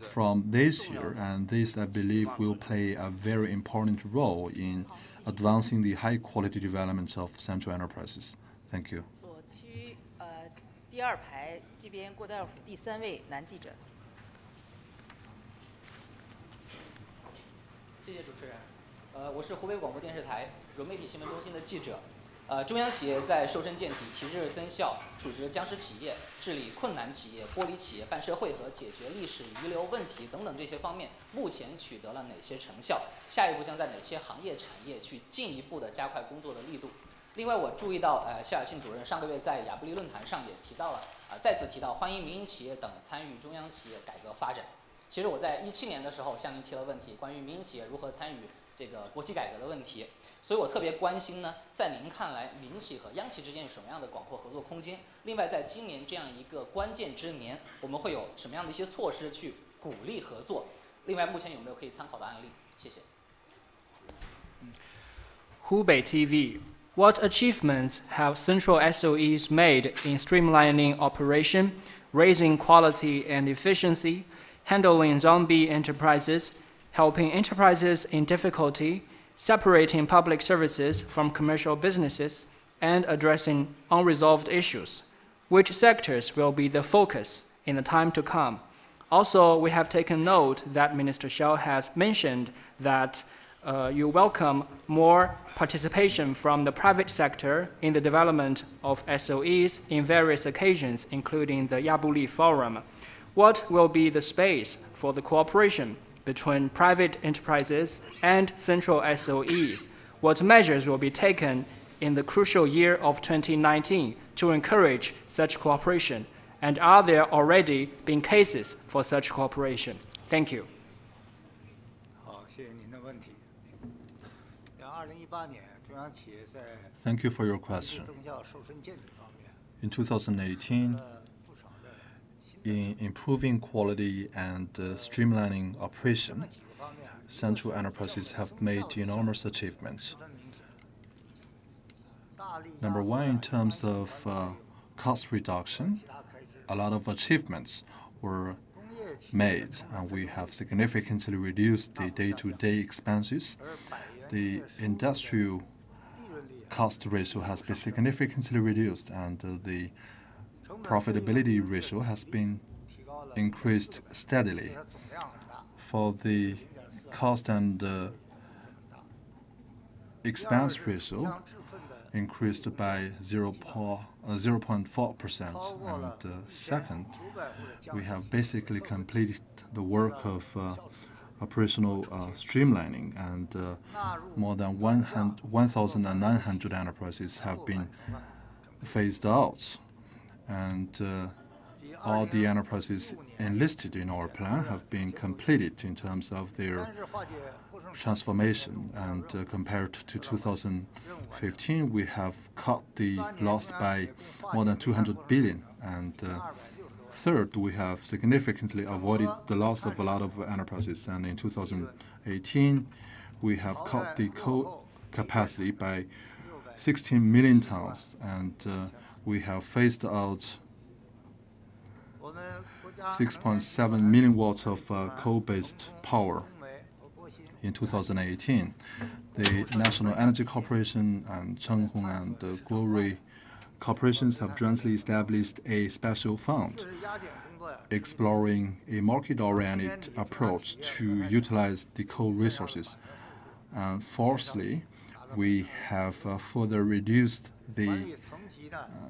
from this year, and this, I believe, will play a very important role in advancing the high-quality development of central enterprises. Thank you. 左区第二排这边过道府第3位男记者。谢谢主持人。我是湖北广播电视台融媒体新闻中心的记者。中央企业在瘦身健体、提质增效、处置僵尸企业、治理困难企业、剥离企业办社会和解决历史遗留问题等等这些方面，目前取得了哪些成效？下一步将在哪些行业产业去进一步的加快工作的力度？另外，我注意到谢尔信主任上个月在亚布力论坛上也提到了，再次提到欢迎民营企业等参与中央企业改革发展。其实我在17年的时候向您提了问题，关于民营企业如何参与这个国企改革的问题，所以我特别关心呢，在您看来，民企和央企之间有什么样的广阔合作空间？另外，在今年这样一个关键之年，我们会有什么样的一些措施去鼓励合作？另外，目前有没有可以参考的案例？谢谢。Hubei TV. What achievements have central SOEs made in streamlining operation, raising quality and efficiency, handling zombie enterprises, helping enterprises in difficulty, separating public services from commercial businesses, and addressing unresolved issues? Which sectors will be the focus in the time to come? Also, we have taken note that Minister Xiao has mentioned that you welcome more participation from the private sector in the development of SOEs in various occasions, including the Yabuli Forum. What will be the space for the cooperation between private enterprises and central SOEs? What measures will be taken in the crucial year of 2019 to encourage such cooperation? And are there already been cases for such cooperation? Thank you. Thank you for your question. In 2018, in improving quality and streamlining operation, central enterprises have made enormous achievements. Number one, in terms of cost reduction, a lot of achievements were made, and we have significantly reduced the day-to-day expenses. The industrial cost ratio has been significantly reduced, and the profitability ratio has been increased steadily. For the cost and expense ratio increased by 0.4%. And second, we have basically completed the work of operational streamlining, and more than 1,900 enterprises have been phased out. And all the enterprises enlisted in our plan have been completed in terms of their transformation. And compared to 2015, we have cut the loss by more than 200 billion. And third, we have significantly avoided the loss of a lot of enterprises. And in 2018, we have cut the coal capacity by 16 million tons. And we have phased out 6.7 million watts of coal-based power in 2018. The National Energy Corporation and Changhong and Guorui corporations have jointly established a special fund exploring a market-oriented approach to utilize the coal resources. And fourthly, we have further reduced the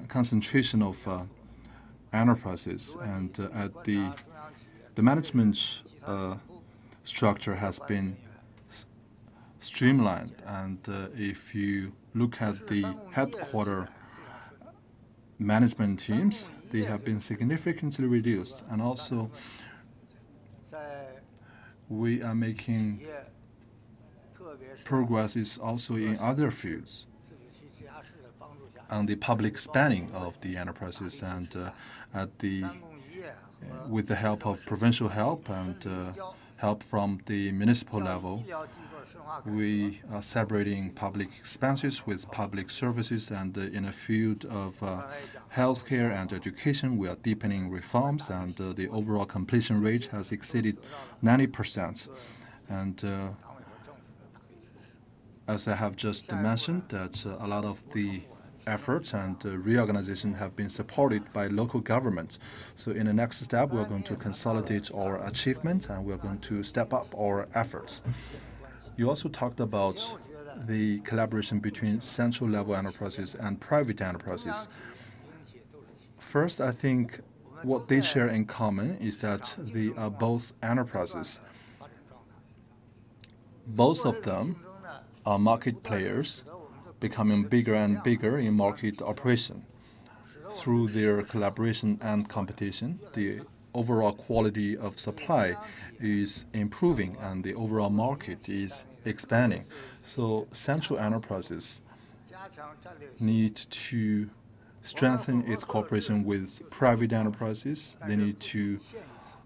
concentration of enterprises, and at the management structure has been streamlined. And if you look at the headquarter management teams, they have been significantly reduced. And also, we are making progress also in other fields on the public spending of the enterprises, and with the help of provincial help and help from the municipal level, we are separating public expenses with public services, and in the field of healthcare and education, we are deepening reforms, and the overall completion rate has exceeded 90%. And as I have just mentioned, that a lot of the efforts and reorganization have been supported by local governments. So in the next step, we're going to consolidate our achievements, and we're going to step up our efforts. You also talked about the collaboration between central level enterprises and private enterprises. First, I think what they share in common is that they are both enterprises. Both of them are market players, becoming bigger and bigger in market operation. Through their collaboration and competition, the overall quality of supply is improving and the overall market is expanding. So central enterprises need to strengthen its cooperation with private enterprises. They need to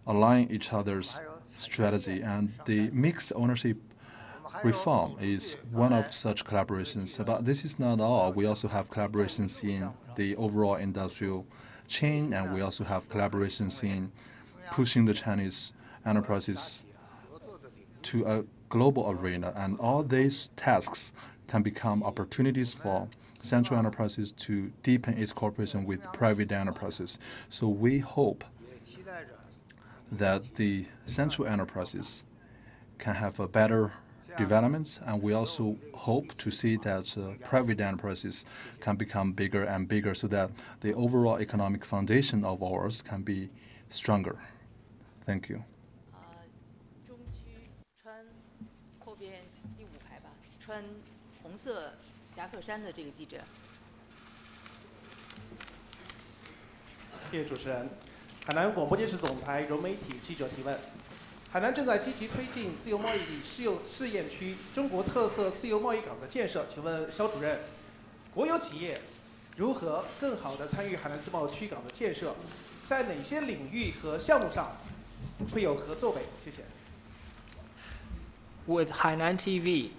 align each other's strategy, and the mixed ownership reform is one of such collaborations. But this is not all. We also have collaborations in the overall industrial chain, and we also have collaborations in pushing the Chinese enterprises to a global arena. And all these tasks can become opportunities for central enterprises to deepen its cooperation with private enterprises. So we hope that the central enterprises can have a better development, and we also hope to see that private enterprises can become bigger and bigger, so that the overall economic foundation of ours can be stronger. Thank you. 中区穿后边第5排吧，穿红色夹克衫的这个记者。谢谢主持人。海南广播电视总台融媒体记者提问：海南正在积极推进自由贸易试验区中国特色自由贸易港的建设，请问肖主任，国有企业如何更好地参与海南自贸区港的建设？在哪些领域和项目上会有合作为？谢谢。With Hainan TV,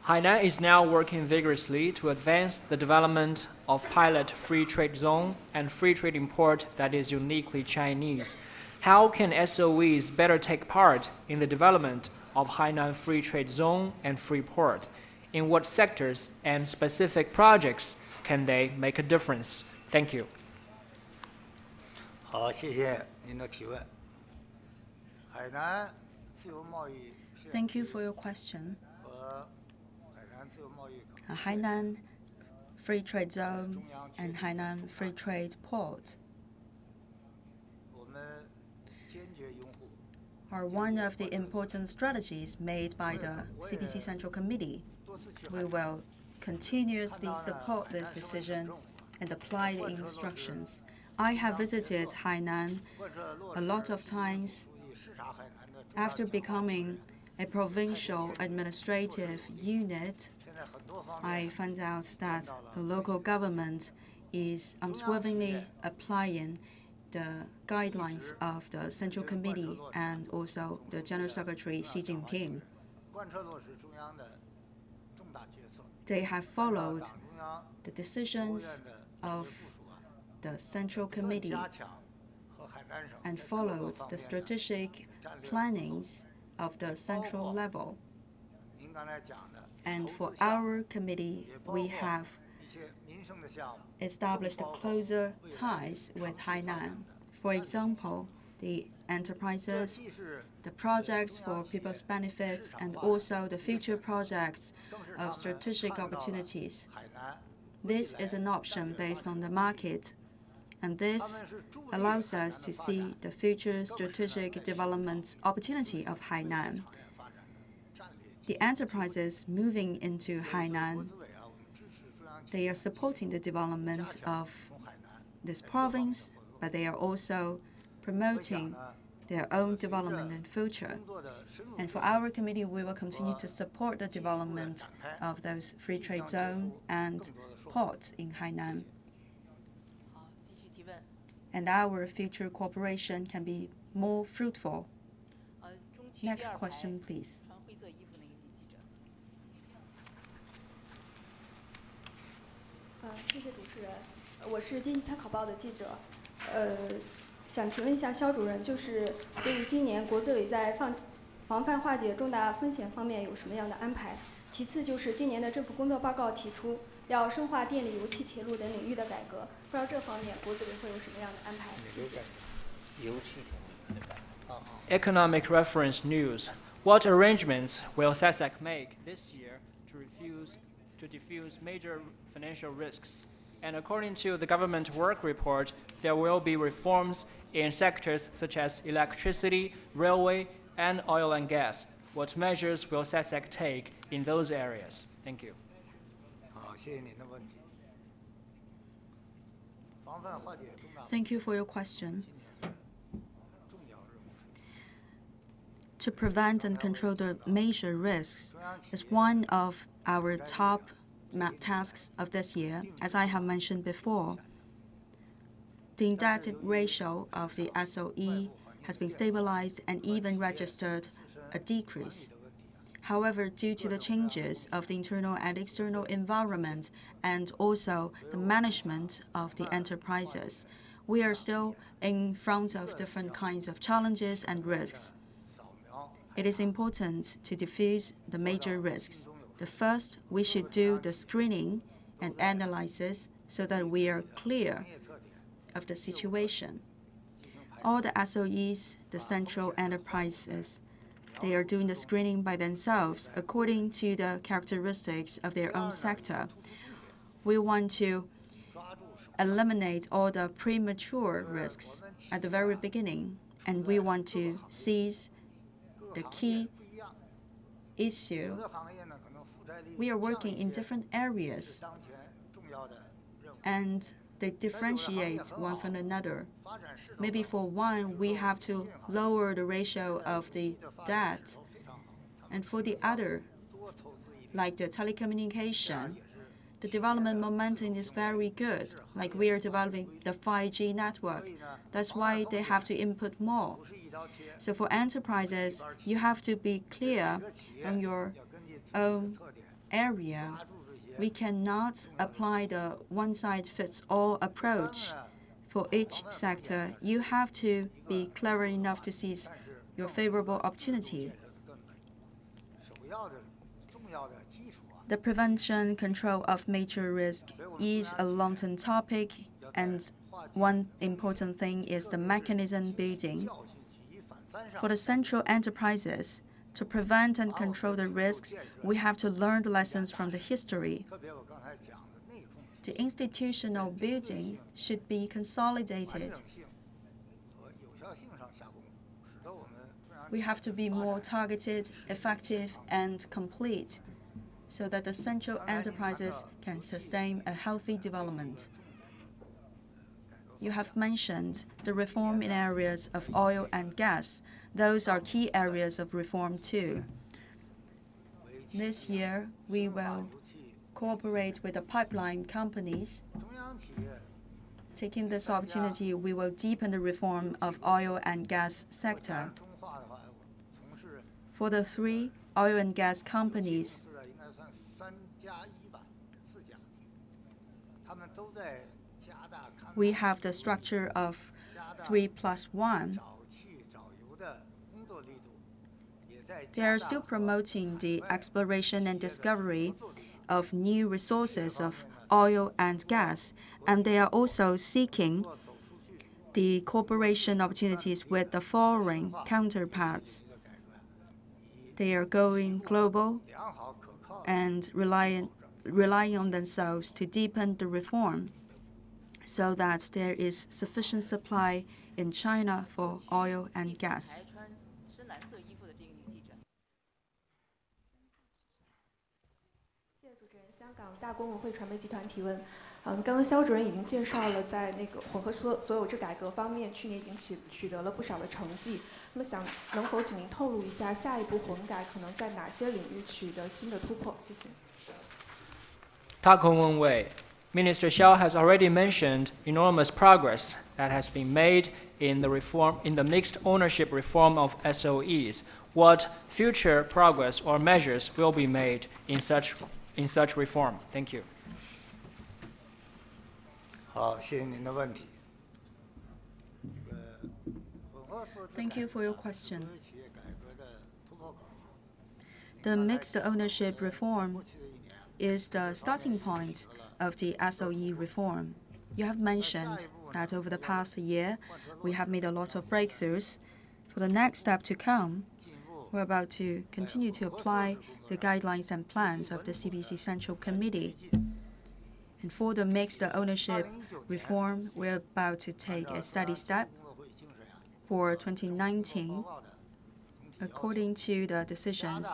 Hainan is now working vigorously to advance the development of pilot free trade zone and free trade import that is uniquely Chinese. How can SOEs better take part in the development of Hainan free trade zone and free port? In what sectors and specific projects can they make a difference? Thank you. 好，谢谢您的提问。海南自由贸易 Thank you for your question. 和海南自由贸易港 Hainan Free Trade Zone and Hainan Free Trade Port are one of the important strategies made by the CPC Central Committee. We will continuously support this decision and apply the instructions. I have visited Hainan a lot of times. After becoming a provincial administrative unit, I found out that the local government is unswervingly applying the guidelines of the Central Committee and also the General Secretary Xi Jinping. They have followed the decisions of the Central Committee and followed the strategic plannings of the central level. And for our committee, we have established closer ties with Hainan. For example, the enterprises, the projects for people's benefits, and also the future projects of strategic opportunities. This is an option based on the market, and this allows us to see the future strategic development opportunity of Hainan. The enterprises moving into Hainan, they are supporting the development of this province, but they are also promoting their own development in future. And for our committee, we will continue to support the development of those free trade zone and ports in Hainan. And our future cooperation can be more fruitful. Next question, please. 谢谢主持人，我是经济参考报的记者。想提问一下肖主任，就是对于今年国资委在防范化解重大风险方面有什么样的安排？其次就是今年的政府工作报告提出要深化电力、油气、铁路等领域的改革，不知道这方面国资委会有什么样的安排？谢谢。Economic reference news. What arrangements will SASAC make this year to diffuse major financial risks? And according to the government work report, there will be reforms in sectors such as electricity, railway, and oil and gas. What measures will SASAC take in those areas? Thank you. Thank you for your question. To prevent and control the major risks is one of our top tasks of this year. As I have mentioned before, the indebted ratio of the SOE has been stabilized and even registered a decrease. However, due to the changes of the internal and external environment and also the management of the enterprises, we are still in front of different kinds of challenges and risks. It is important to diffuse the major risks. The first, we should do the screening and analysis so that we are clear of the situation. All the SOEs, the central enterprises, they are doing the screening by themselves according to the characteristics of their own sector. We want to eliminate all the premature risks at the very beginning, and we want to seize the key issue. We are working in different areas, and they differentiate one from another. Maybe for one, we have to lower the ratio of the debt, and for the other, like the telecommunication, the development momentum is very good. Like we are developing the 5G network. That's why they have to input more. So for enterprises, you have to be clear on your own area. We cannot apply the one-size-fits-all approach. For each sector, you have to be clever enough to seize your favorable opportunity. The prevention control of major risk is a long-term topic, and one important thing is the mechanism building. For the central enterprises, to prevent and control the risks, we have to learn the lessons from the history. The institutional building should be consolidated. We have to be more targeted, effective, and complete so that the central enterprises can sustain a healthy development. You have mentioned the reform in areas of oil and gas. Those are key areas of reform too. This year, we will cooperate with the pipeline companies. Taking this opportunity, we will deepen the reform of oil and gas sector. For the 3 oil and gas companies, we have the structure of 3+1, they are still promoting the exploration and discovery of new resources of oil and gas, and they are also seeking the cooperation opportunities with the foreign counterparts. They are going global and relying on themselves to deepen the reform so that there is sufficient supply in China for oil and gas. 香港大公文汇传媒集团提问。刚刚肖主任已经介绍了，在那个混合所有制改革方面，去年已经取得了不少的成绩。那么能否请您透露一下，下一步混改可能在哪些领域取得新的突破？谢谢。大公文汇 Minister Xiao has already mentioned enormous progress that has been made in the mixed ownership reform of SOEs. What future progress or measures will be made in such reform? Thank you. 好，谢谢您的问题。Thank you for your question. The mixed ownership reform is the starting point of the SOE reform. You have mentioned that over the past year, we have made a lot of breakthroughs. For the next step to come, we're about to continue to apply the guidelines and plans of the CPC Central Committee. And for the mixed ownership reform, we're about to take a steady step. For 2019, according to the decisions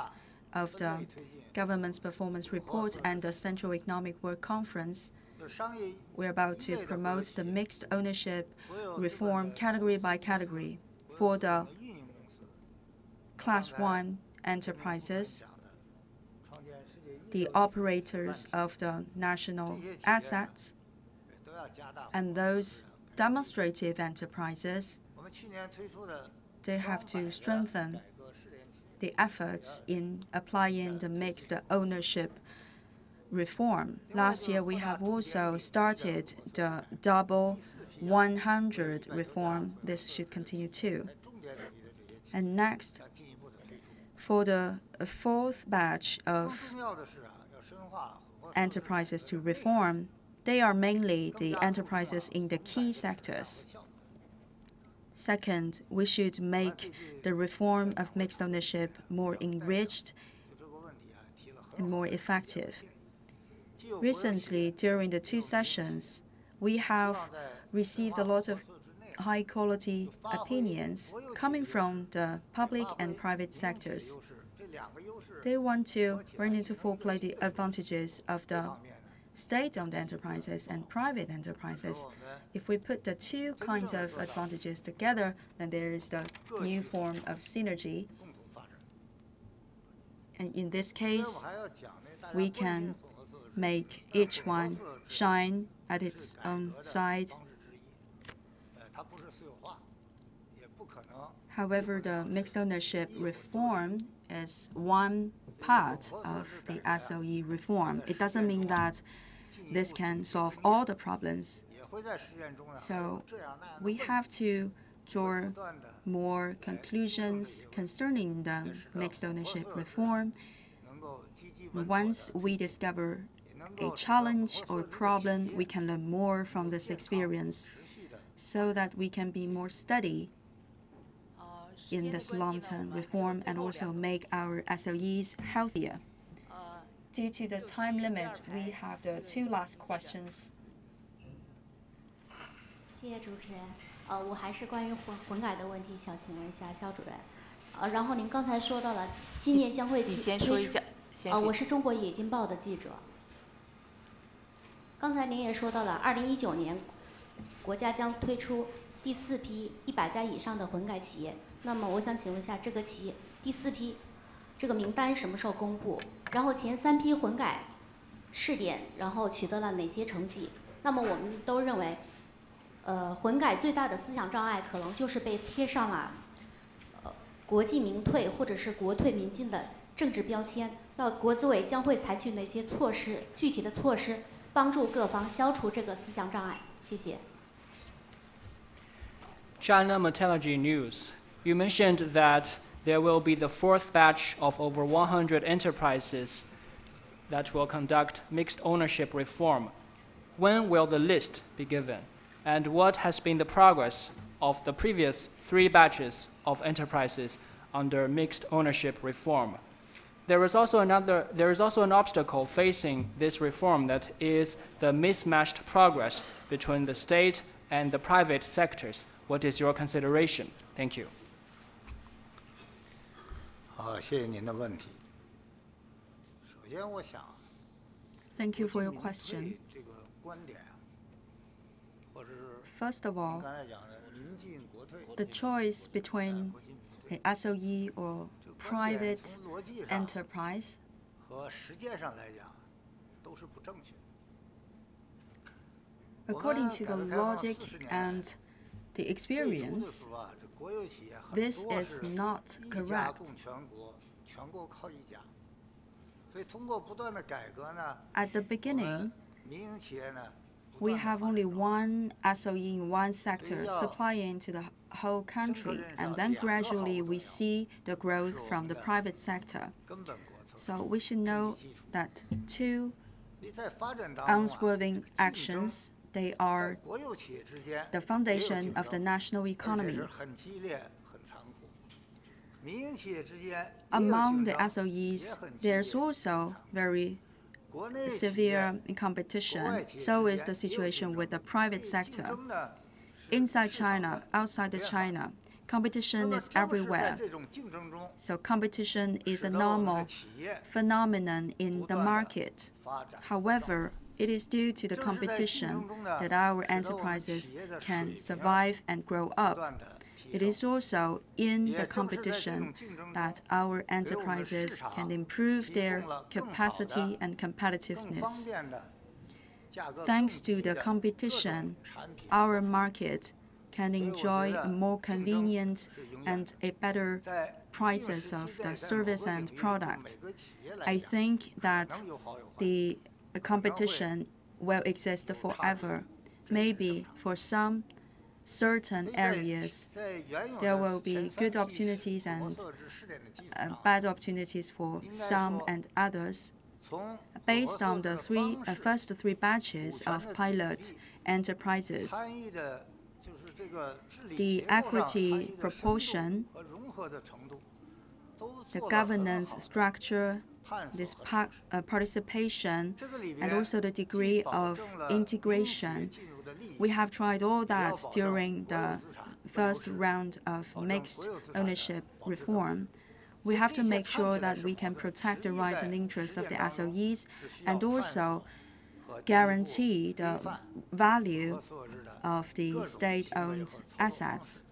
of the Government's Performance Report and the Central Economic Work Conference, we're about to promote the mixed ownership reform category by category. For the Class 1 enterprises, the operators of the national assets, and those demonstrative enterprises, they have to strengthen the efforts in applying the mixed ownership reform. Last year, we have also started the double 100 reform. This should continue too. And next, for the fourth batch of enterprises to reform, they are mainly the enterprises in the key sectors. Second, we should make the reform of mixed ownership more enriched and more effective. Recently, during the 2 sessions, we have received a lot of high-quality opinions coming from the public and private sectors. They want to bring into full play the advantages of the state-owned enterprises and private enterprises. If we put the 2 kinds of advantages together, then there is the new form of synergy. And in this case, we can make each one shine at its own side. However, the mixed ownership reform is one part of the SOE reform. It doesn't mean that this can solve all the problems. So we have to draw more conclusions concerning the mixed ownership reform. Once we discover a challenge or problem, we can learn more from this experience so that we can be more steady in this long-term reform and also make our SOEs healthier. Due to the time limit, we have the 2 last questions. 谢谢主持人。我还是关于混改的问题，想请问一下肖主任。然后您刚才说到了，今年将会你先说一下。我是中国冶金报的记者。刚才您也说到了，2019年国家将推出第4批100家以上的混改企业。那么我想请问一下，这个企业第4批这个名单什么时候公布？然后前3批混改试点，然后取得了哪些成绩？那么我们都认为，混改最大的思想障碍可能就是被贴上了国进民退或者是国退民进的政治标签。那国资委将会采取哪些措施？具体的措施帮助各方消除这个思想障碍？谢谢。China Metallurgy News. You mentioned that there will be the fourth batch of over 100 enterprises that will conduct mixed ownership reform. When will the list be given? And what has been the progress of the previous 3 batches of enterprises under mixed ownership reform? There is also an obstacle facing this reform, that is the mismatched progress between the state and the private sectors. What is your consideration? Thank you. 好，谢谢您的问题。首先，我想 Thank you for your question. 这个观点啊，或是 First of all, 刚才讲的临进国退 the choice between a SOE or private enterprise 和实践上来讲都是不正确的。 according to the logic and the experience, this is not correct. 全国靠一家。所以通过不断的改革呢， At the beginning, 民营企业呢， we have only one SOE in one sector supplying to the whole country, and then gradually we see the growth from the private sector. So we should know that 2 unswerving actions, they are the foundation of the national economy. Among the SOEs, there's also very severe competition. So is the situation with the private sector. Inside China, outside of China, competition is everywhere. So competition is a normal phenomenon in the market. However, it is due to the competition that our enterprises can survive and grow up. It is also in the competition that our enterprises can improve their capacity and competitiveness. Thanks to the competition, our market can enjoy a more convenient and a better prices of the service and product. I think that the competition will exist forever. Maybe for some certain areas, there will be good opportunities and bad opportunities for some and others. Based on the first three batches of pilot enterprises, the equity proportion, the governance structure, this participation, and also the degree of integration, we have tried all that during the first round of mixed ownership reform. We have to make sure that we can protect the rights and interests of the SOEs and also guarantee the value of the state-owned assets.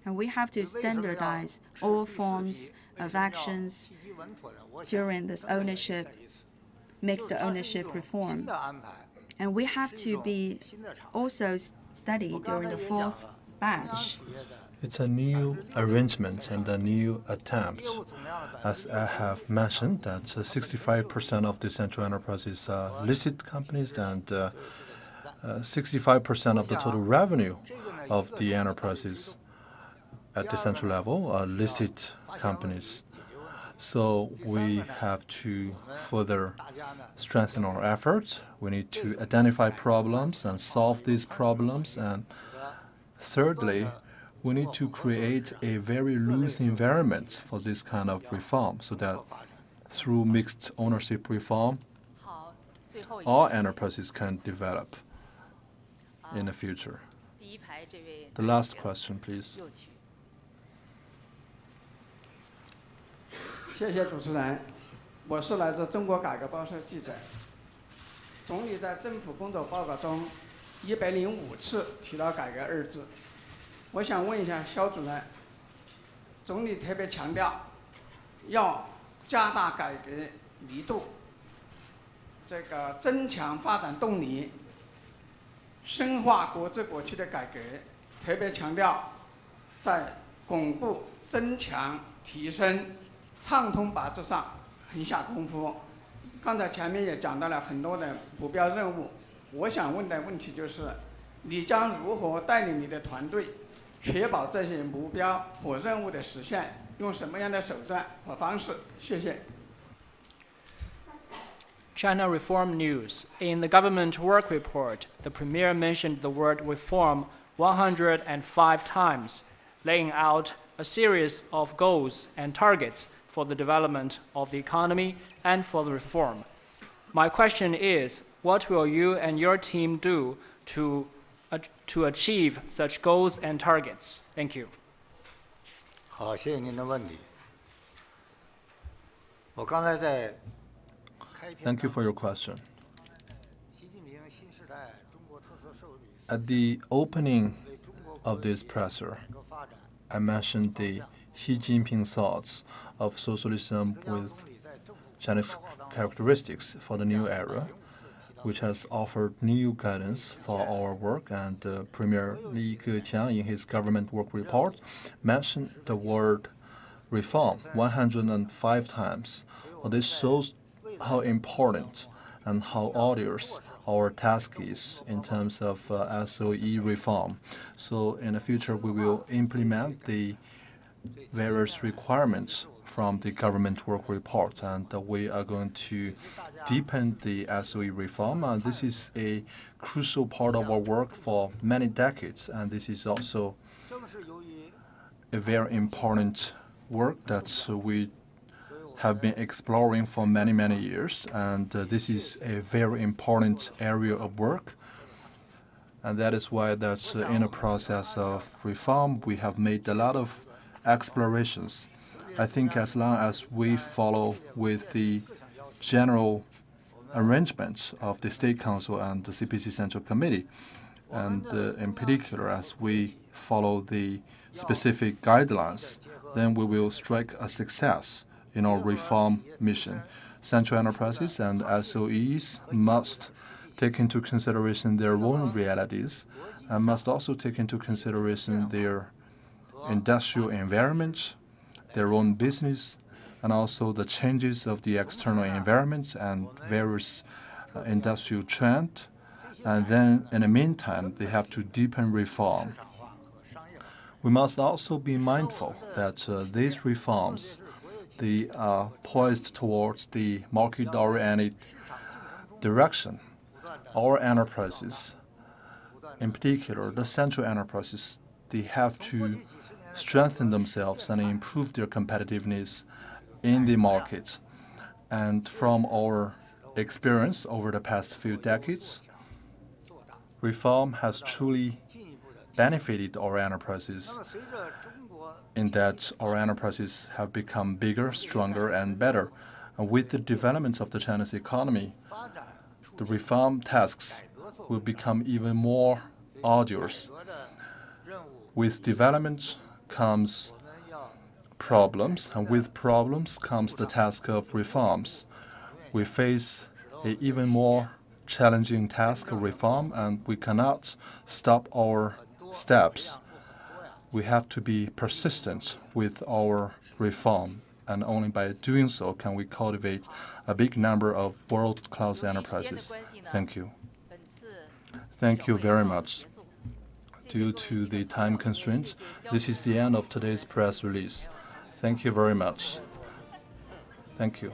And we have to standardize all forms of actions during this mixed ownership reform. And we have to be also steady during the fourth batch. It's a new arrangement and a new attempt. As I have mentioned, that 65% of the central enterprises are listed companies, and 65% of the total revenue of the enterprises at the central level are listed companies. So we have to further strengthen our efforts. We need to identify problems and solve these problems. And thirdly, we need to create a very loose environment for this kind of reform, so that through mixed ownership reform, all enterprises can develop in the future. The last question, please. 谢谢主持人，我是来自中国改革报社记者。总理在政府工作报告中105次提到改革二字。我想问一下肖主任，总理特别强调要加大改革力度，增强发展动力，深化国治国区的改革，特别强调在巩固、增强、提升、畅通法治上很下功夫。刚才前面也讲到了很多的目标任务，我想问的问题就是，你将如何带领你的团队，确保这些目标和任务的实现，用什么样的手段和方式？谢谢。 China Reform News. In the government work report, the Premier mentioned the word reform 105 times, laying out a series of goals and targets for the development of the economy and for the reform. My question is, what will you and your team do to achieve such goals and targets? Thank you. 好，谢谢您的问题。我刚才在 Thank you for your question. At the opening of this presser, I mentioned the Xi Jinping thoughts of socialism with Chinese characteristics for the new era, which has offered new guidance for our work, and Premier Li Keqiang in his government work report mentioned the word reform 105 times. Well, this shows how important and how arduous our task is in terms of SOE reform. So in the future, we will implement the various requirements from the government work report, and we are going to deepen the SOE reform. This is a crucial part of our work for many decades, and this is also a very important work that we have been exploring for many, many years, and this is a very important area of work. And that is why that's in a process of reform. We have made a lot of explorations. I think as long as we follow with the general arrangements of the State Council and the CPC Central Committee, and in particular as we follow the specific guidelines, then we will strike a success in our reform mission. Central enterprises and SOEs must take into consideration their own realities and must also take into consideration their industrial environment, their own business, and also the changes of the external environment and various industrial trends. And then, in the meantime, they have to deepen reform. We must also be mindful that these reforms, they are poised towards the market-oriented direction. Our enterprises, in particular, the central enterprises, they have to strengthen themselves and improve their competitiveness in the market. And from our experience over the past few decades, reform has truly benefited our enterprises in that our enterprises have become bigger, stronger, and better. And with the development of the Chinese economy, the reform tasks will become even more arduous. With development comes problems, and with problems comes the task of reforms. We face an even more challenging task of reform, and we cannot stop our steps. We have to be persistent with our reform, and only by doing so can we cultivate a big number of world-class enterprises. Thank you. Thank you very much. Due to the time constraint, this is the end of today's press release. Thank you very much. Thank you.